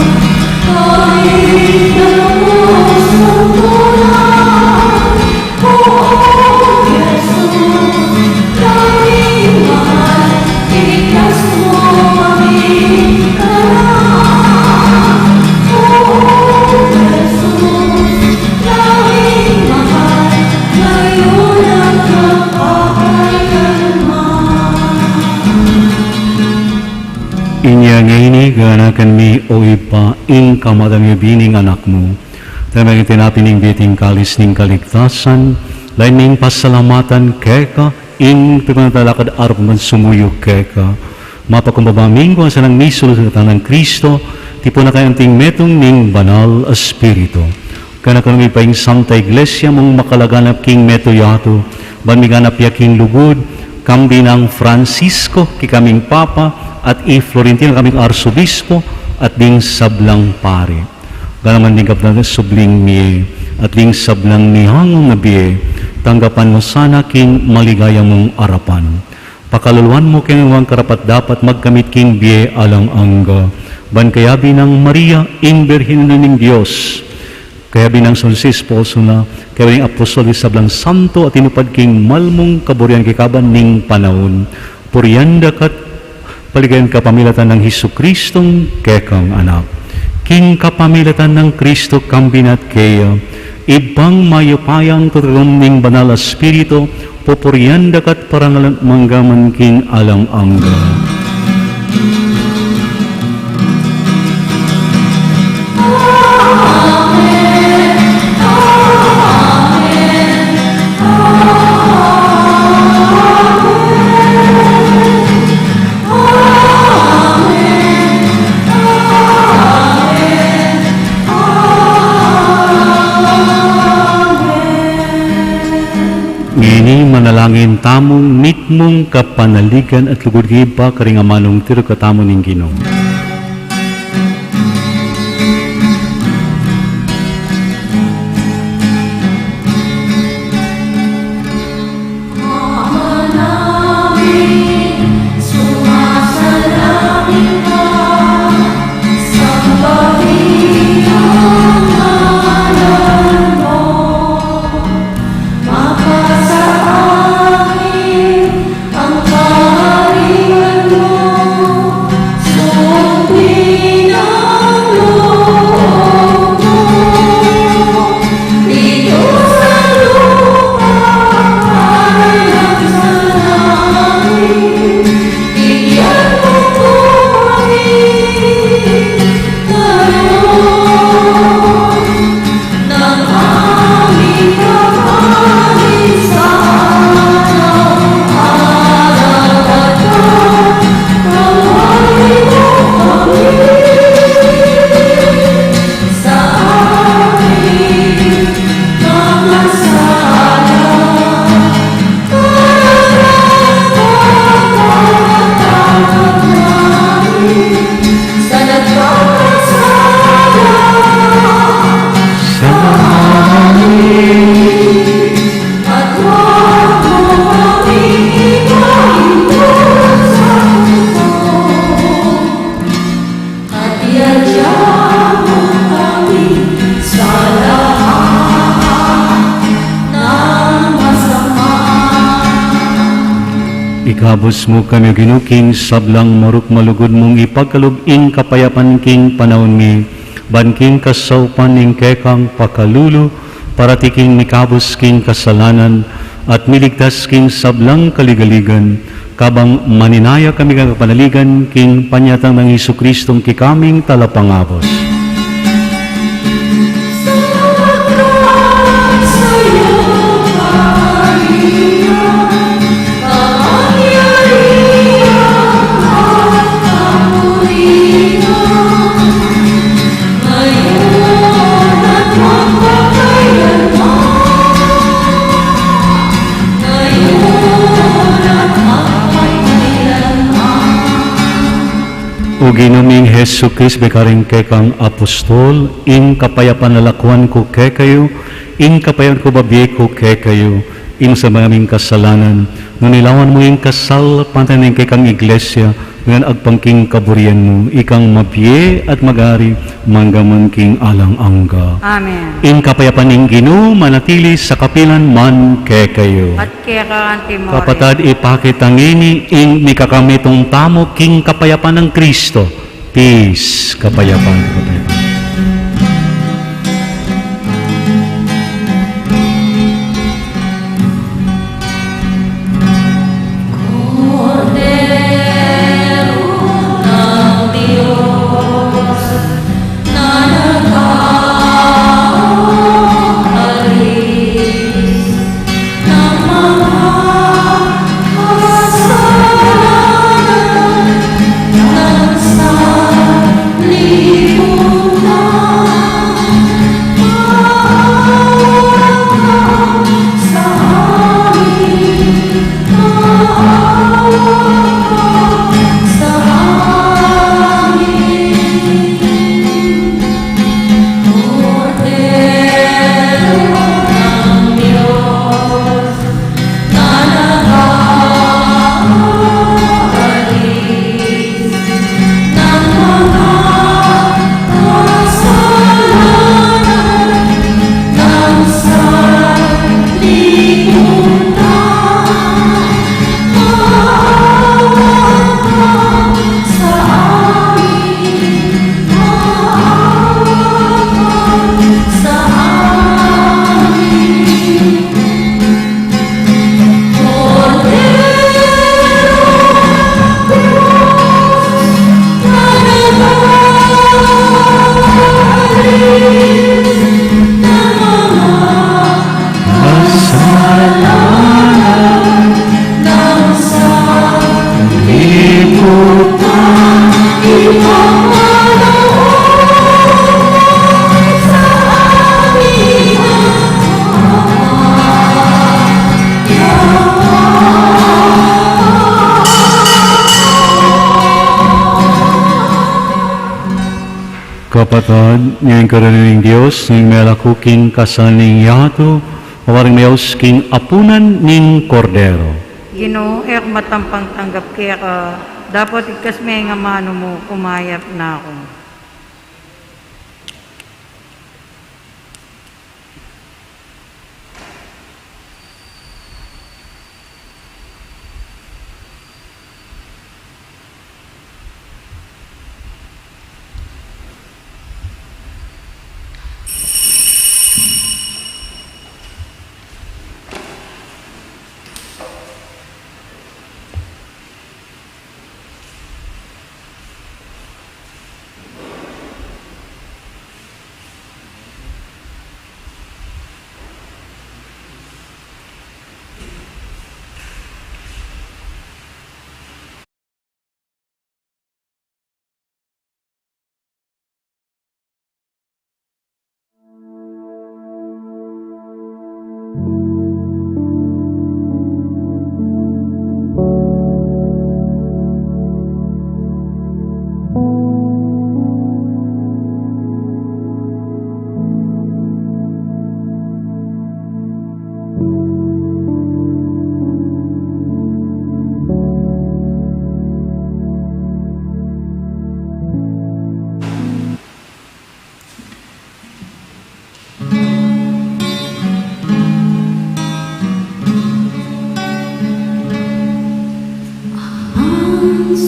kahit dalawos ng tulay, Poong Jesus, daming mahal, iligtas mo aming kanan. Poong Jesus, daming mahal, ngayon at magpapakailanman. Inya ngayon ganakan mi o ipa ing kamadang bining anak mo. Tamang itinapining biting kalis ning kaligtasan, lain ning pasalamatan keka, ing pimantalakad arap man sumuyo keka. Mapakumbabaming ko sa nang misul sa ng Kristo, tipo na kayanting metong ning banal espiritu. Kana kami pa ing Santa Iglesia mong makalaganap king meto yato, ban miganap ya king lugod, kambi ng Francisco, kikaming Papa, at Florentino kaming Arsobispo, at ding sablang pare. Ganaman din kapag subling miye, at ding sablang nihangong na biye, tanggapan mo sana king maligaya mong arapan. Pakaluluan mo kinawang karapat dapat magkamit king biye alang angga, ban kaya binang Maria, ing Birhen na ning Diyos, kaya binang Sansi Esposo na, kaya binang Apostol sablang santo at inupad king malmong kaburian kikaban ning panahon, puryanda kat paligayan kapamilatan ng Hesus Kristong kekang anak. King kapamilatan ng Kristo kambinat kaya, ibang mayupayang tutulong ning banal espiritu, pupurian dakat parangalan manggaman king alang angga. Ngini manalangin tamong mitmong kapanaligan at lugod giba karing amanong tiro katamo ning Ginoo. Ang kaharian mo, Ikabos mo kami ginuking sablang maruk malugod mong ipagkalob in kapayapan king panahon mi. Banking kasaupan ing kekang pakalulu, paratiking mikabos king kasalanan, at miligtas king sablang kaligaligan, kabang maninaya kami kang kapanaligan, king panyatang ng Isu Kristong kikaming talapangabos. O Ginuming Hesu Kristo bekaring kekang apostol, in kapayapan nalakuan ko kekayo, in kapayapan ko babiye ko kekayo, in sa maraming kasalanan, nunilawan mo yung kasal, pantanin kekang iglesia, ngayon agpangking kaburian mo, ikang mabiye at magari, manggaman king alang angga. Amen. In kapayapan ng Ginoo, manatili sa kapilan man kekayo. At kaya ka Timore. Kapatad, ipakitangini in mikakamitong tamo king kapayapan ng Kristo. Peace, kapayapan. Kapatad, ngayon karaniling Diyos, ng melakuking kasaning yato, mawaring mayos king apunan ning kordero. Ginoo, ek matampang tanggap kaya ka. Dapat ikas may nga mano mo, kumayap na ako.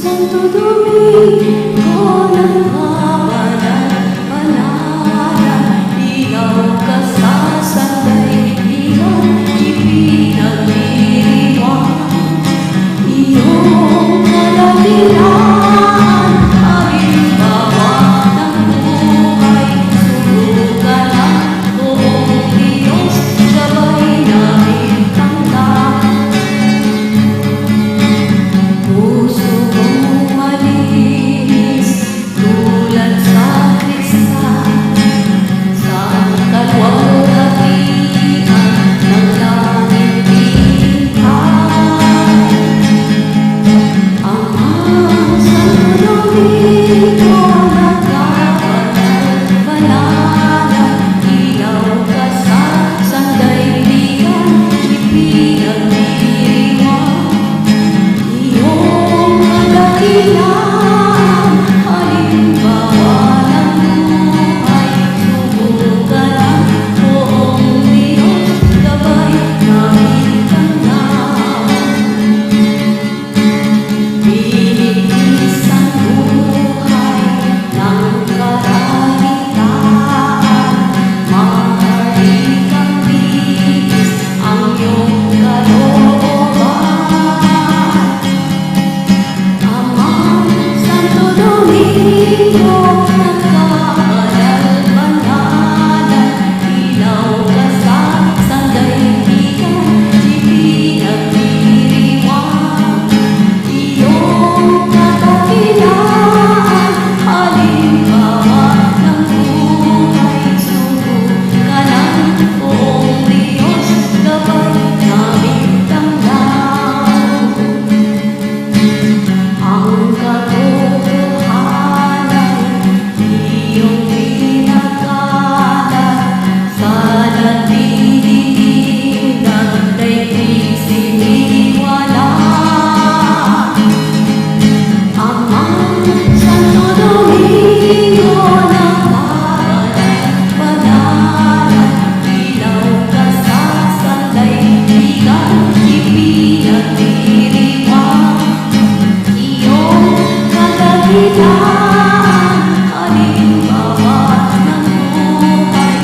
Santo Domingo nagkabanal-banalan, ilaw ka sa sandaigdigan, ipinagdiriwang iyong kadakilaan, halimbawa ng buhay, surugan ang buong Diyos, sabay namin tanggap. Puso mong malinis, tulad sa kristal, sa kalwalhatian ng langit bintang. Amang Santo Domingo nagkabanal-banalan, ilaw ka sa sandaigdigan, ipinagdiriwang iyong kadakilaan, halimbawa ng buhay, subukan ang buong Diyos, gabay namin tanggap. Binigis ang buhay ng karamitaan, maaaring ang bigis ang iyong kalooban. Amang Santo Domingo nagkabanal-banalan, ilaw ka sa sandaigdigan, ipinagdiriwang iyong kadakilaan, halimbawa ng buhay, subukan ang buong Diyos, gabay namin tanggap. Ang katotohanan iyong pinagkalat, sa nagdidinig ng daigdig siniwala. Amang Santo Domingo nagkabanal-banalan, ilaw ka sa sandaigdigan, ipinagdiriwang iyong kadakilaan, halimbawa ng buhay,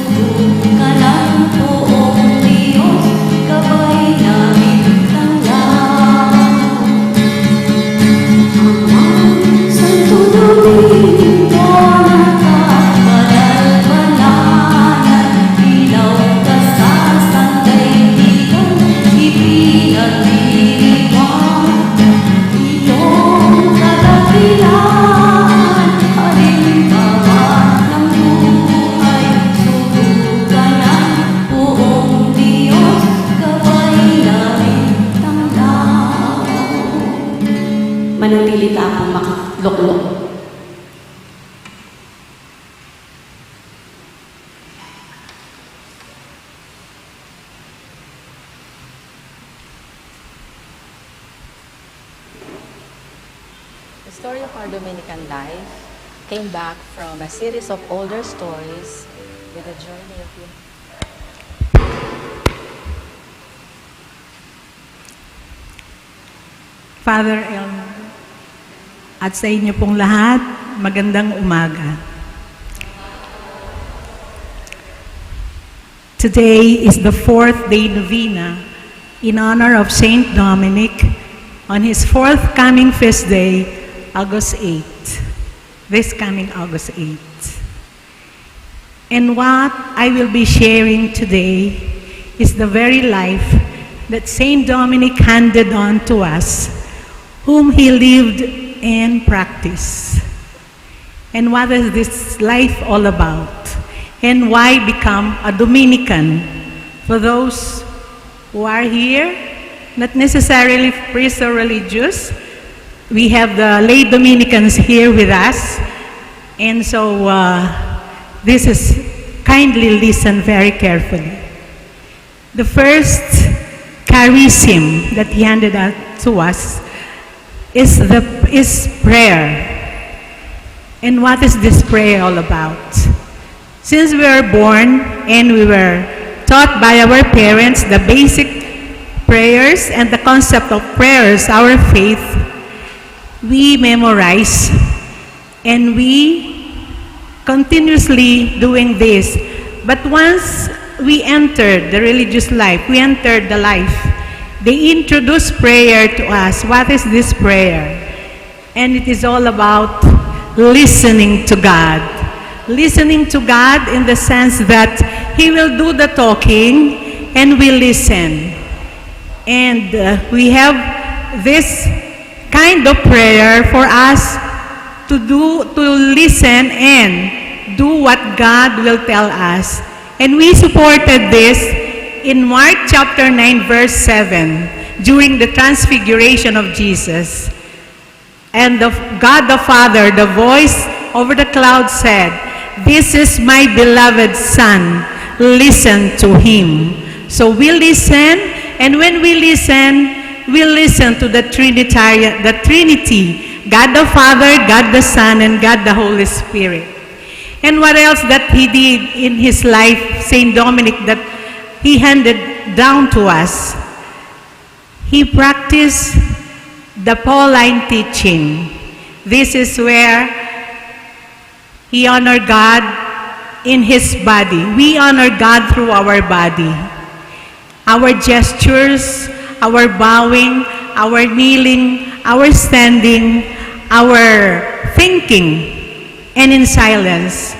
subukan ang buong Diyos, gabay namin tanggap. Amang Santo Domingo nagkabanal-banalan, ilaw ka sa sandaigdigan, ipinagdiriwang iyong kadakilaan, halimbawa ng buhay, subukan ang buong Diyos, gabay namin tanggap. Manatili tapong makaluklok. The story of our Dominican life came back from a series of older stories with a journey of Father Elmer, at sa inyo pong lahat, magandang umaga. Today is the fourth day novena in honor of Saint Dominic on his forthcoming feast day, August 8, this coming August 8. And what I will be sharing today is the very life that Saint Dominic handed on to us, whom he lived and practiced. And what is this life all about? And why become a Dominican? For those who are here, not necessarily priests or religious, we have the lay Dominicans here with us. And so this is, kindly listen very carefully. The first charism that he handed out to us is prayer. And what is this prayer all about? Since we were born and we were taught by our parents the basic prayers and the concept of prayers, our faith, we memorize, and we continuously doing this. But once we entered the religious life, we entered the life, they introduced prayer to us. What is this prayer? And it is all about listening to God. Listening to God in the sense that He will do the talking and we listen. And we have this kind of prayer for us to listen and do what God will tell us. And we supported this in Mark chapter 9 verse 7 during the transfiguration of Jesus. And God the Father, the voice over the cloud said, "This is my beloved Son, listen to Him." So we listen, and when we listen to the Trinity, God the Father, God the Son, and God the Holy Spirit. And what else that He did in His life, Saint Dominic, that He handed down to us? He practiced the Pauline teaching. This is where He honored God in His body. We honor God through our body. Our gestures, our bowing, our kneeling, our standing, our thinking, and in silence.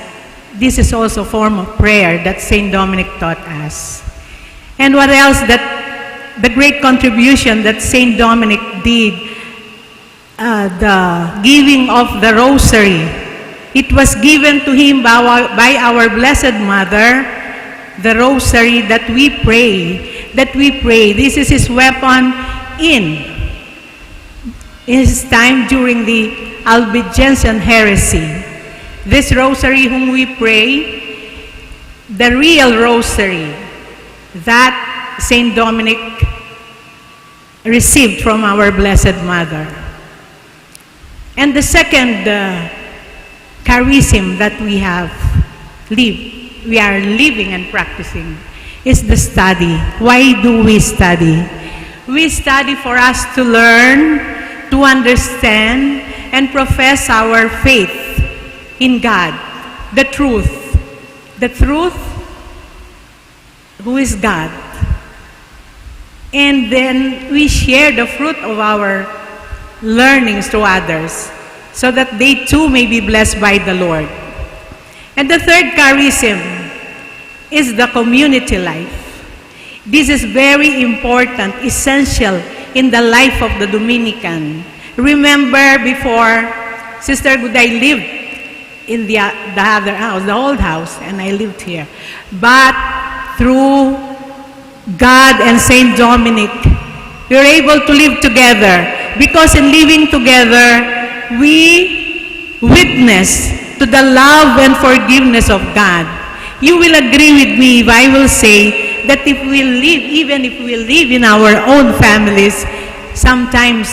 This is also a form of prayer that Saint Dominic taught us. And what else that the great contribution that Saint Dominic did, the giving of the rosary. It was given to him by our Blessed Mother, the rosary that we pray. This is his weapon in his time during the Albigensian heresy. This rosary whom we pray, the real rosary that Saint Dominic received from our Blessed Mother. And the second charism that we are living and practicing is the study. Why do we study? We study for us to learn, to understand, and profess our faith in God, the truth. The truth, who is God. And then we share the fruit of our learnings to others so that they too may be blessed by the Lord. And the third charism is the community life. This is very important, essential in the life of the Dominican. Remember before, Sister Guday lived in the other house, the old house, and I lived here. But through God and Saint Dominic, we were able to live together. Because in living together, we witness to the love and forgiveness of God. You will agree with me if I will say that if we live, even if we live in our own families, sometimes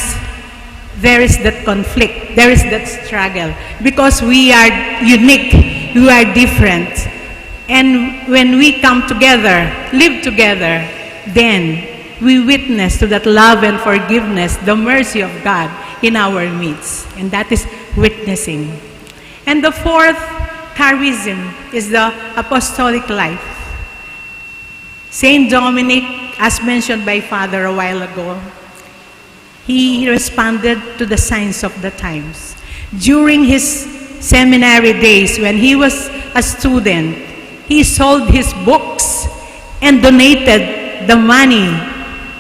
there is that conflict, there is that struggle, because we are unique, we are different. And when we come together, live together, then we witness to that love and forgiveness, the mercy of God in our midst. And that is witnessing. And the fourth charism is the apostolic life. Saint Dominic, as mentioned by Father a while ago, he responded to the signs of the times. During his seminary days, when he was a student, he sold his books and donated the money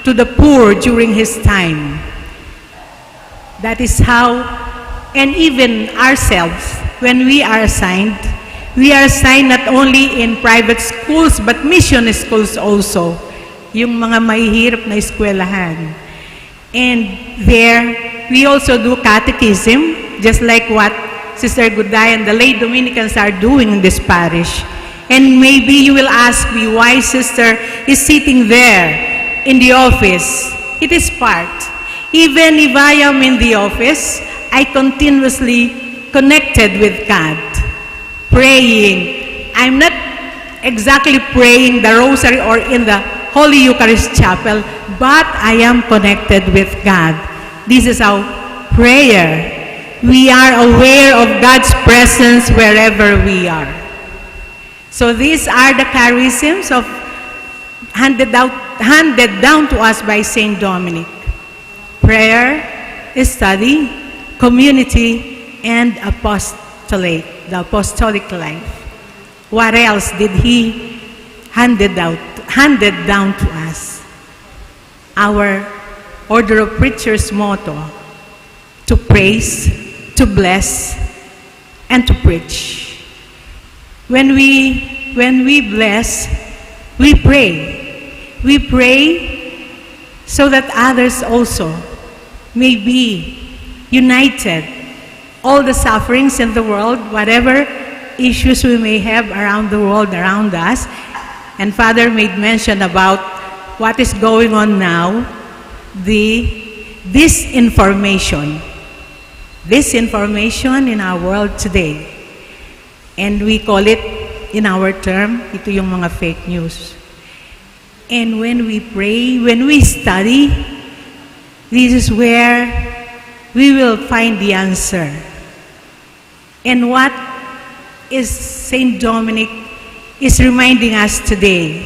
to the poor during his time. That is how, and even ourselves, when we are assigned not only in private schools, but mission schools also, yung mga mahihirap na eskwelahan. And there, we also do catechism, just like what Sister Guday and the lay Dominicans are doing in this parish. And maybe you will ask me why Sister is sitting there in the office. It is part. Even if I am in the office, I continuously connected with God, praying. I'm not exactly praying the rosary or in the Holy Eucharist Chapel, but I am connected with God. This is how prayer. We are aware of God's presence wherever we are. So these are the charisms of handed down to us by Saint Dominic: prayer, study, community, and apostolate, the apostolic life. What else did he handed down to us? Our Order of Preachers motto: to praise, to bless, and to preach. When we bless, we pray. We pray so that others also may be united. All the sufferings in the world, whatever issues we may have around the world, around us, and Father made mention about what is going on now, the disinformation in our world today. And we call it, in our term, ito yung mga fake news. And when we pray, when we study, this is where we will find the answer. And what is Saint Dominic is reminding us today?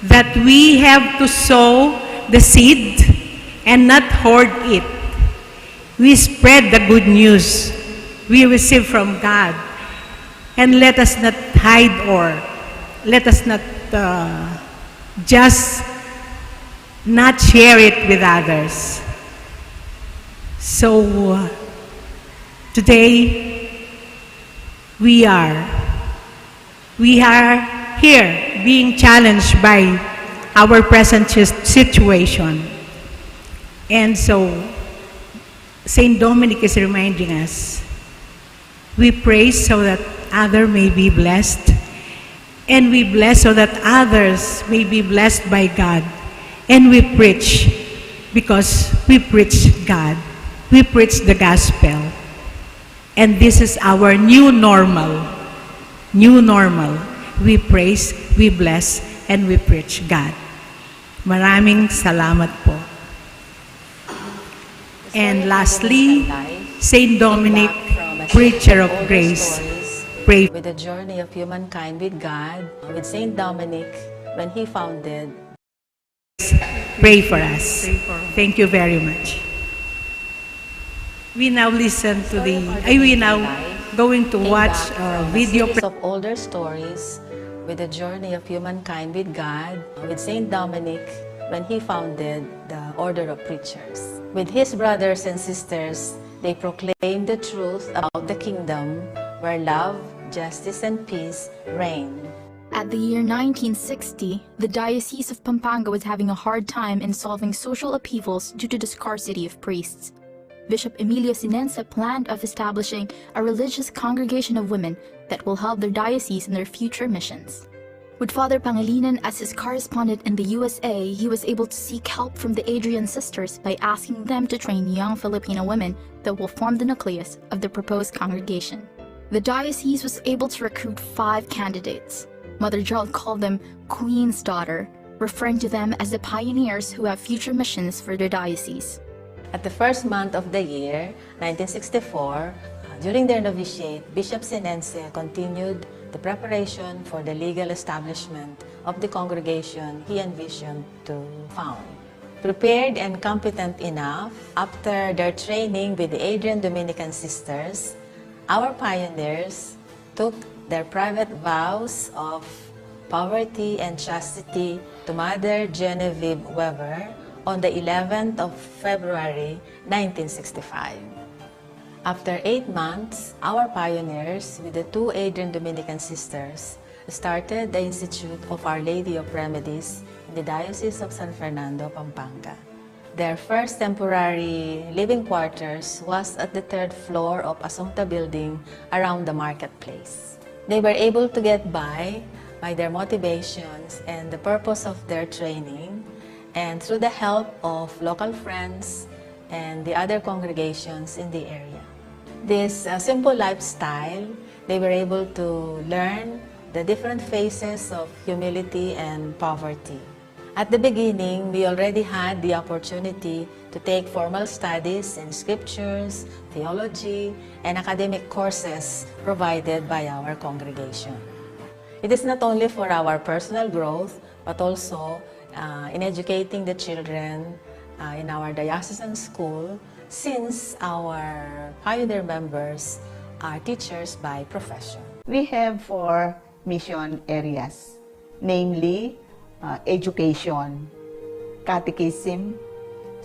That we have to sow the seed and not hoard it. We spread the good news we receive from God. And let us not hide, or let us not just not share it with others. So today we are here being challenged by our present situation. And so Saint Dominic is reminding us, we pray so that others may be blessed, and we bless so that others may be blessed by God. And we preach because we preach God. We preach the gospel. And this is our new normal. New normal. We praise, we bless, and we preach God. Maraming salamat po. And lastly, Saint Dominic, preacher of grace, pray. With the journey of humankind with God, with Saint Dominic, when he founded. Pray for us. Thank you very much. We now listen to we now going to watch a video. Series of older stories with the journey of humankind with God, with Saint Dominic, when he founded the Order of Preachers. With his brothers and sisters, they proclaimed the truth about the kingdom where love, justice, and peace reign. At the year 1960, the Diocese of Pampanga was having a hard time in solving social upheavals due to the scarcity of priests. Bishop Emilio Sinense planned of establishing a religious congregation of women that will help their diocese in their future missions. With Father Pangilinan as his correspondent in the USA, he was able to seek help from the Adrian sisters by asking them to train young Filipino women that will form the nucleus of the proposed congregation. The diocese was able to recruit 5 candidates. Mother Gerald called them Queen's Daughter, referring to them as the pioneers who have future missions for their diocese. At the first month of the year, 1964, during their novitiate, Bishop Sinense continued the preparation for the legal establishment of the congregation he envisioned to found. Prepared and competent enough, after their training with the Adrian Dominican sisters, our pioneers took their private vows of poverty and chastity to Mother Genevieve Weber on the 11th of February, 1965. After 8 months, our pioneers, with the 2 Adrian Dominican sisters, started the Institute of Our Lady of Remedies in the Diocese of San Fernando, Pampanga. Their first temporary living quarters was at the 3rd floor of Asunta Building around the marketplace. They were able to get by their motivations and the purpose of their training, and through the help of local friends and the other congregations in the area. This simple lifestyle, they were able to learn the different phases of humility and poverty. At the beginning, we already had the opportunity to take formal studies in scriptures, theology, and academic courses provided by our congregation. It is not only for our personal growth, but also in educating the children in our diocesan school, since our pioneer members are teachers by profession. We have 4 mission areas, namely education, catechism,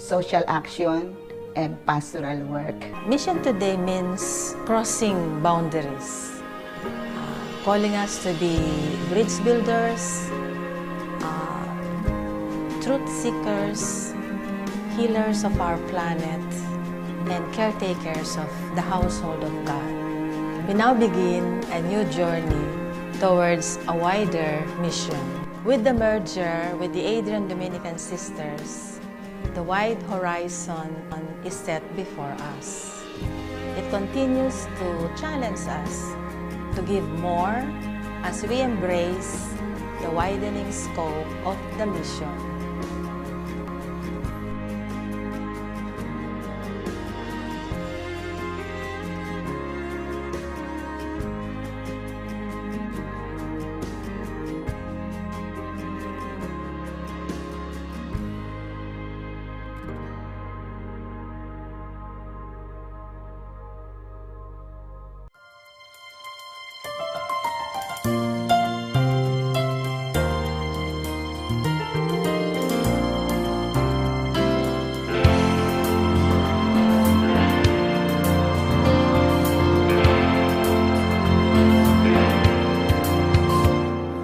social action, and pastoral work. Mission today means crossing boundaries, calling us to be bridge builders, truth seekers, healers of our planet, and caretakers of the household of God. We now begin a new journey towards a wider mission. With the merger with the Adrian Dominican Sisters, the wide horizon is set before us. It continues to challenge us to give more as we embrace the widening scope of the mission.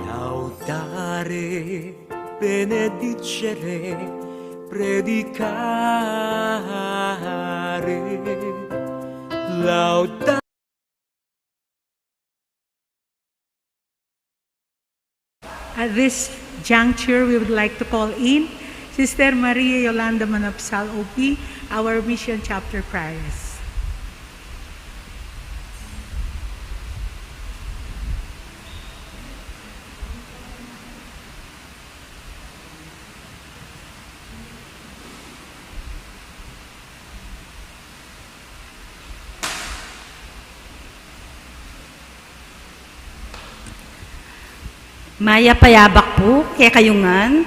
Laudare, benedicere, predicare, laudare. At this juncture, we would like to call in Sister Maria Yolanda Manapsal, OP, our mission chapter prioress. Maya payabak po, kaya kayungan.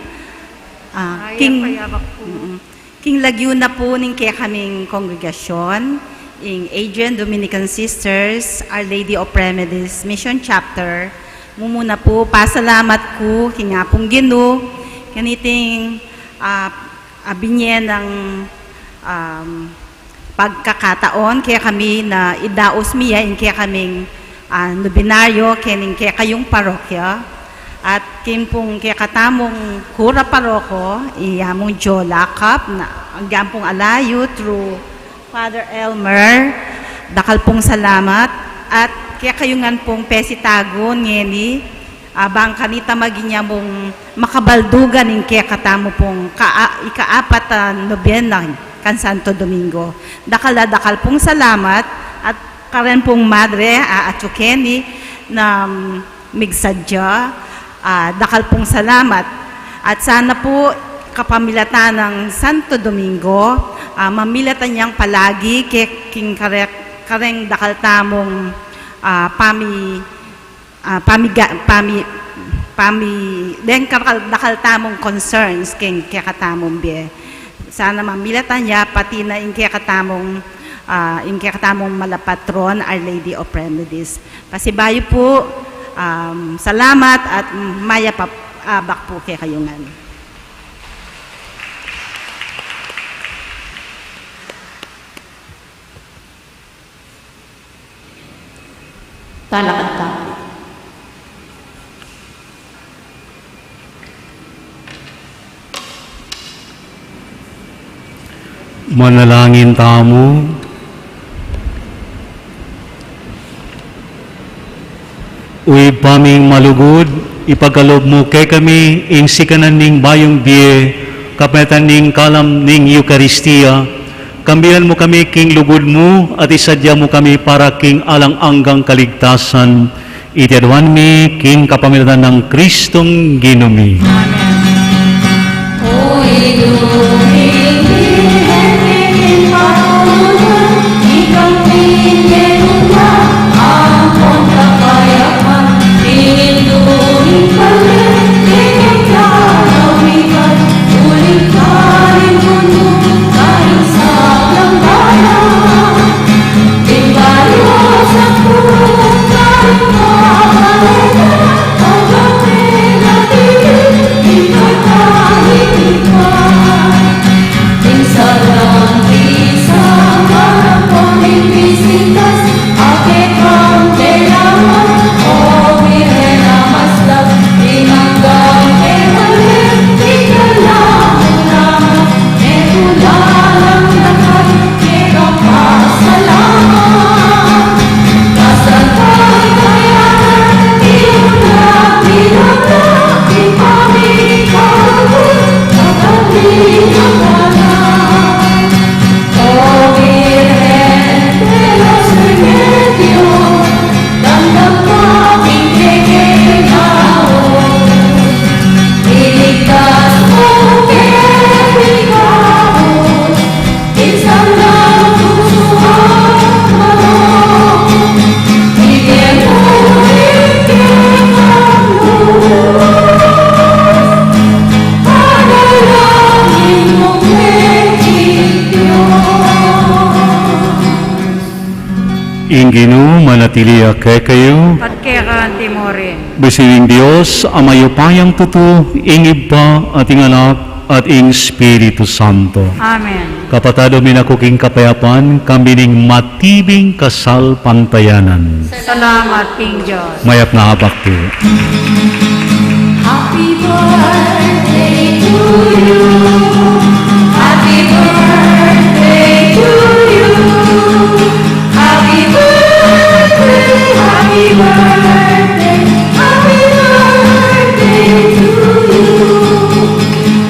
Payabak po. King Laguna po ning kaya kaming kongregasyon, ing Adrian Dominican Sisters, Our Lady of Remedies Mission Chapter. Mumuna po, pasalamat ko, kinga pong Gino, kaniting abinye ng pagkakataon, kaya kami na idaos miya, kaya kaming nobinaryo, kaya kayong parokya. At kimpong kaya katamong kura paroko, iyamong Jola Cup, na ang gampong alayo through Father Elmer, dakal pong salamat. At kaya kayungan pong pesitagon, ngeni, abang kanita maginyamong makabaldugan ng kaya katamo pong ikaapat nobena kan Santo Domingo. Dakal pong salamat at karen pong Madre Achukeni na migsadya. Dakal pong salamat. At sana po kapamilatan ng Santo Domingo, mamilatan niyang palagi king kareng dakal tamong dakal tamong concerns king kakatamong biye. Sana mamilatan niya pati na ing kakatamong malapatron, Our Lady of Remedies. Pasibayo po. Salamat at maya bak po kay kayungan. Talakad ka. Manalangin tamo. Uy paming malugod, ipagkalob mo kay kami, ing sikanan ning bayong biye, kapetan ning kalam ning Eucharistia, kambihan mo kami king lugod mo, at isadya mo kami para king alang-anggang kaligtasan, itiadwan mi king kapamilatan ng Kristong Ginumi. Amen. Inginu manatilia kayo, at kaya timorin. bisiwing Dios, amayupayang tutu, ing Iba at ing Anak at ing Espiritu Santo. Amen. Kapatado minakuking kapayapan, kami ning matibing kasal pantayanan. Salamat, King Diyos. Mayap na habakti. Happy birthday to you. Happy birthday to you. Happy birthday, happy birthday, happy birthday to you.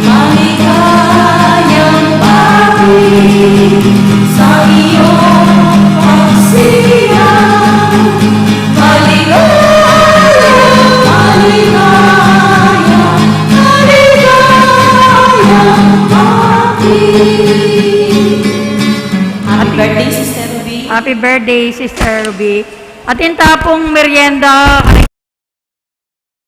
Maligayang pag-ibig sa iyong pagsilang. Maligayang, maligayang, maligayang pag-ibig. Happy birthday, Sister Ruby. Happy birthday, Sister Ruby. At yung tapong merienda,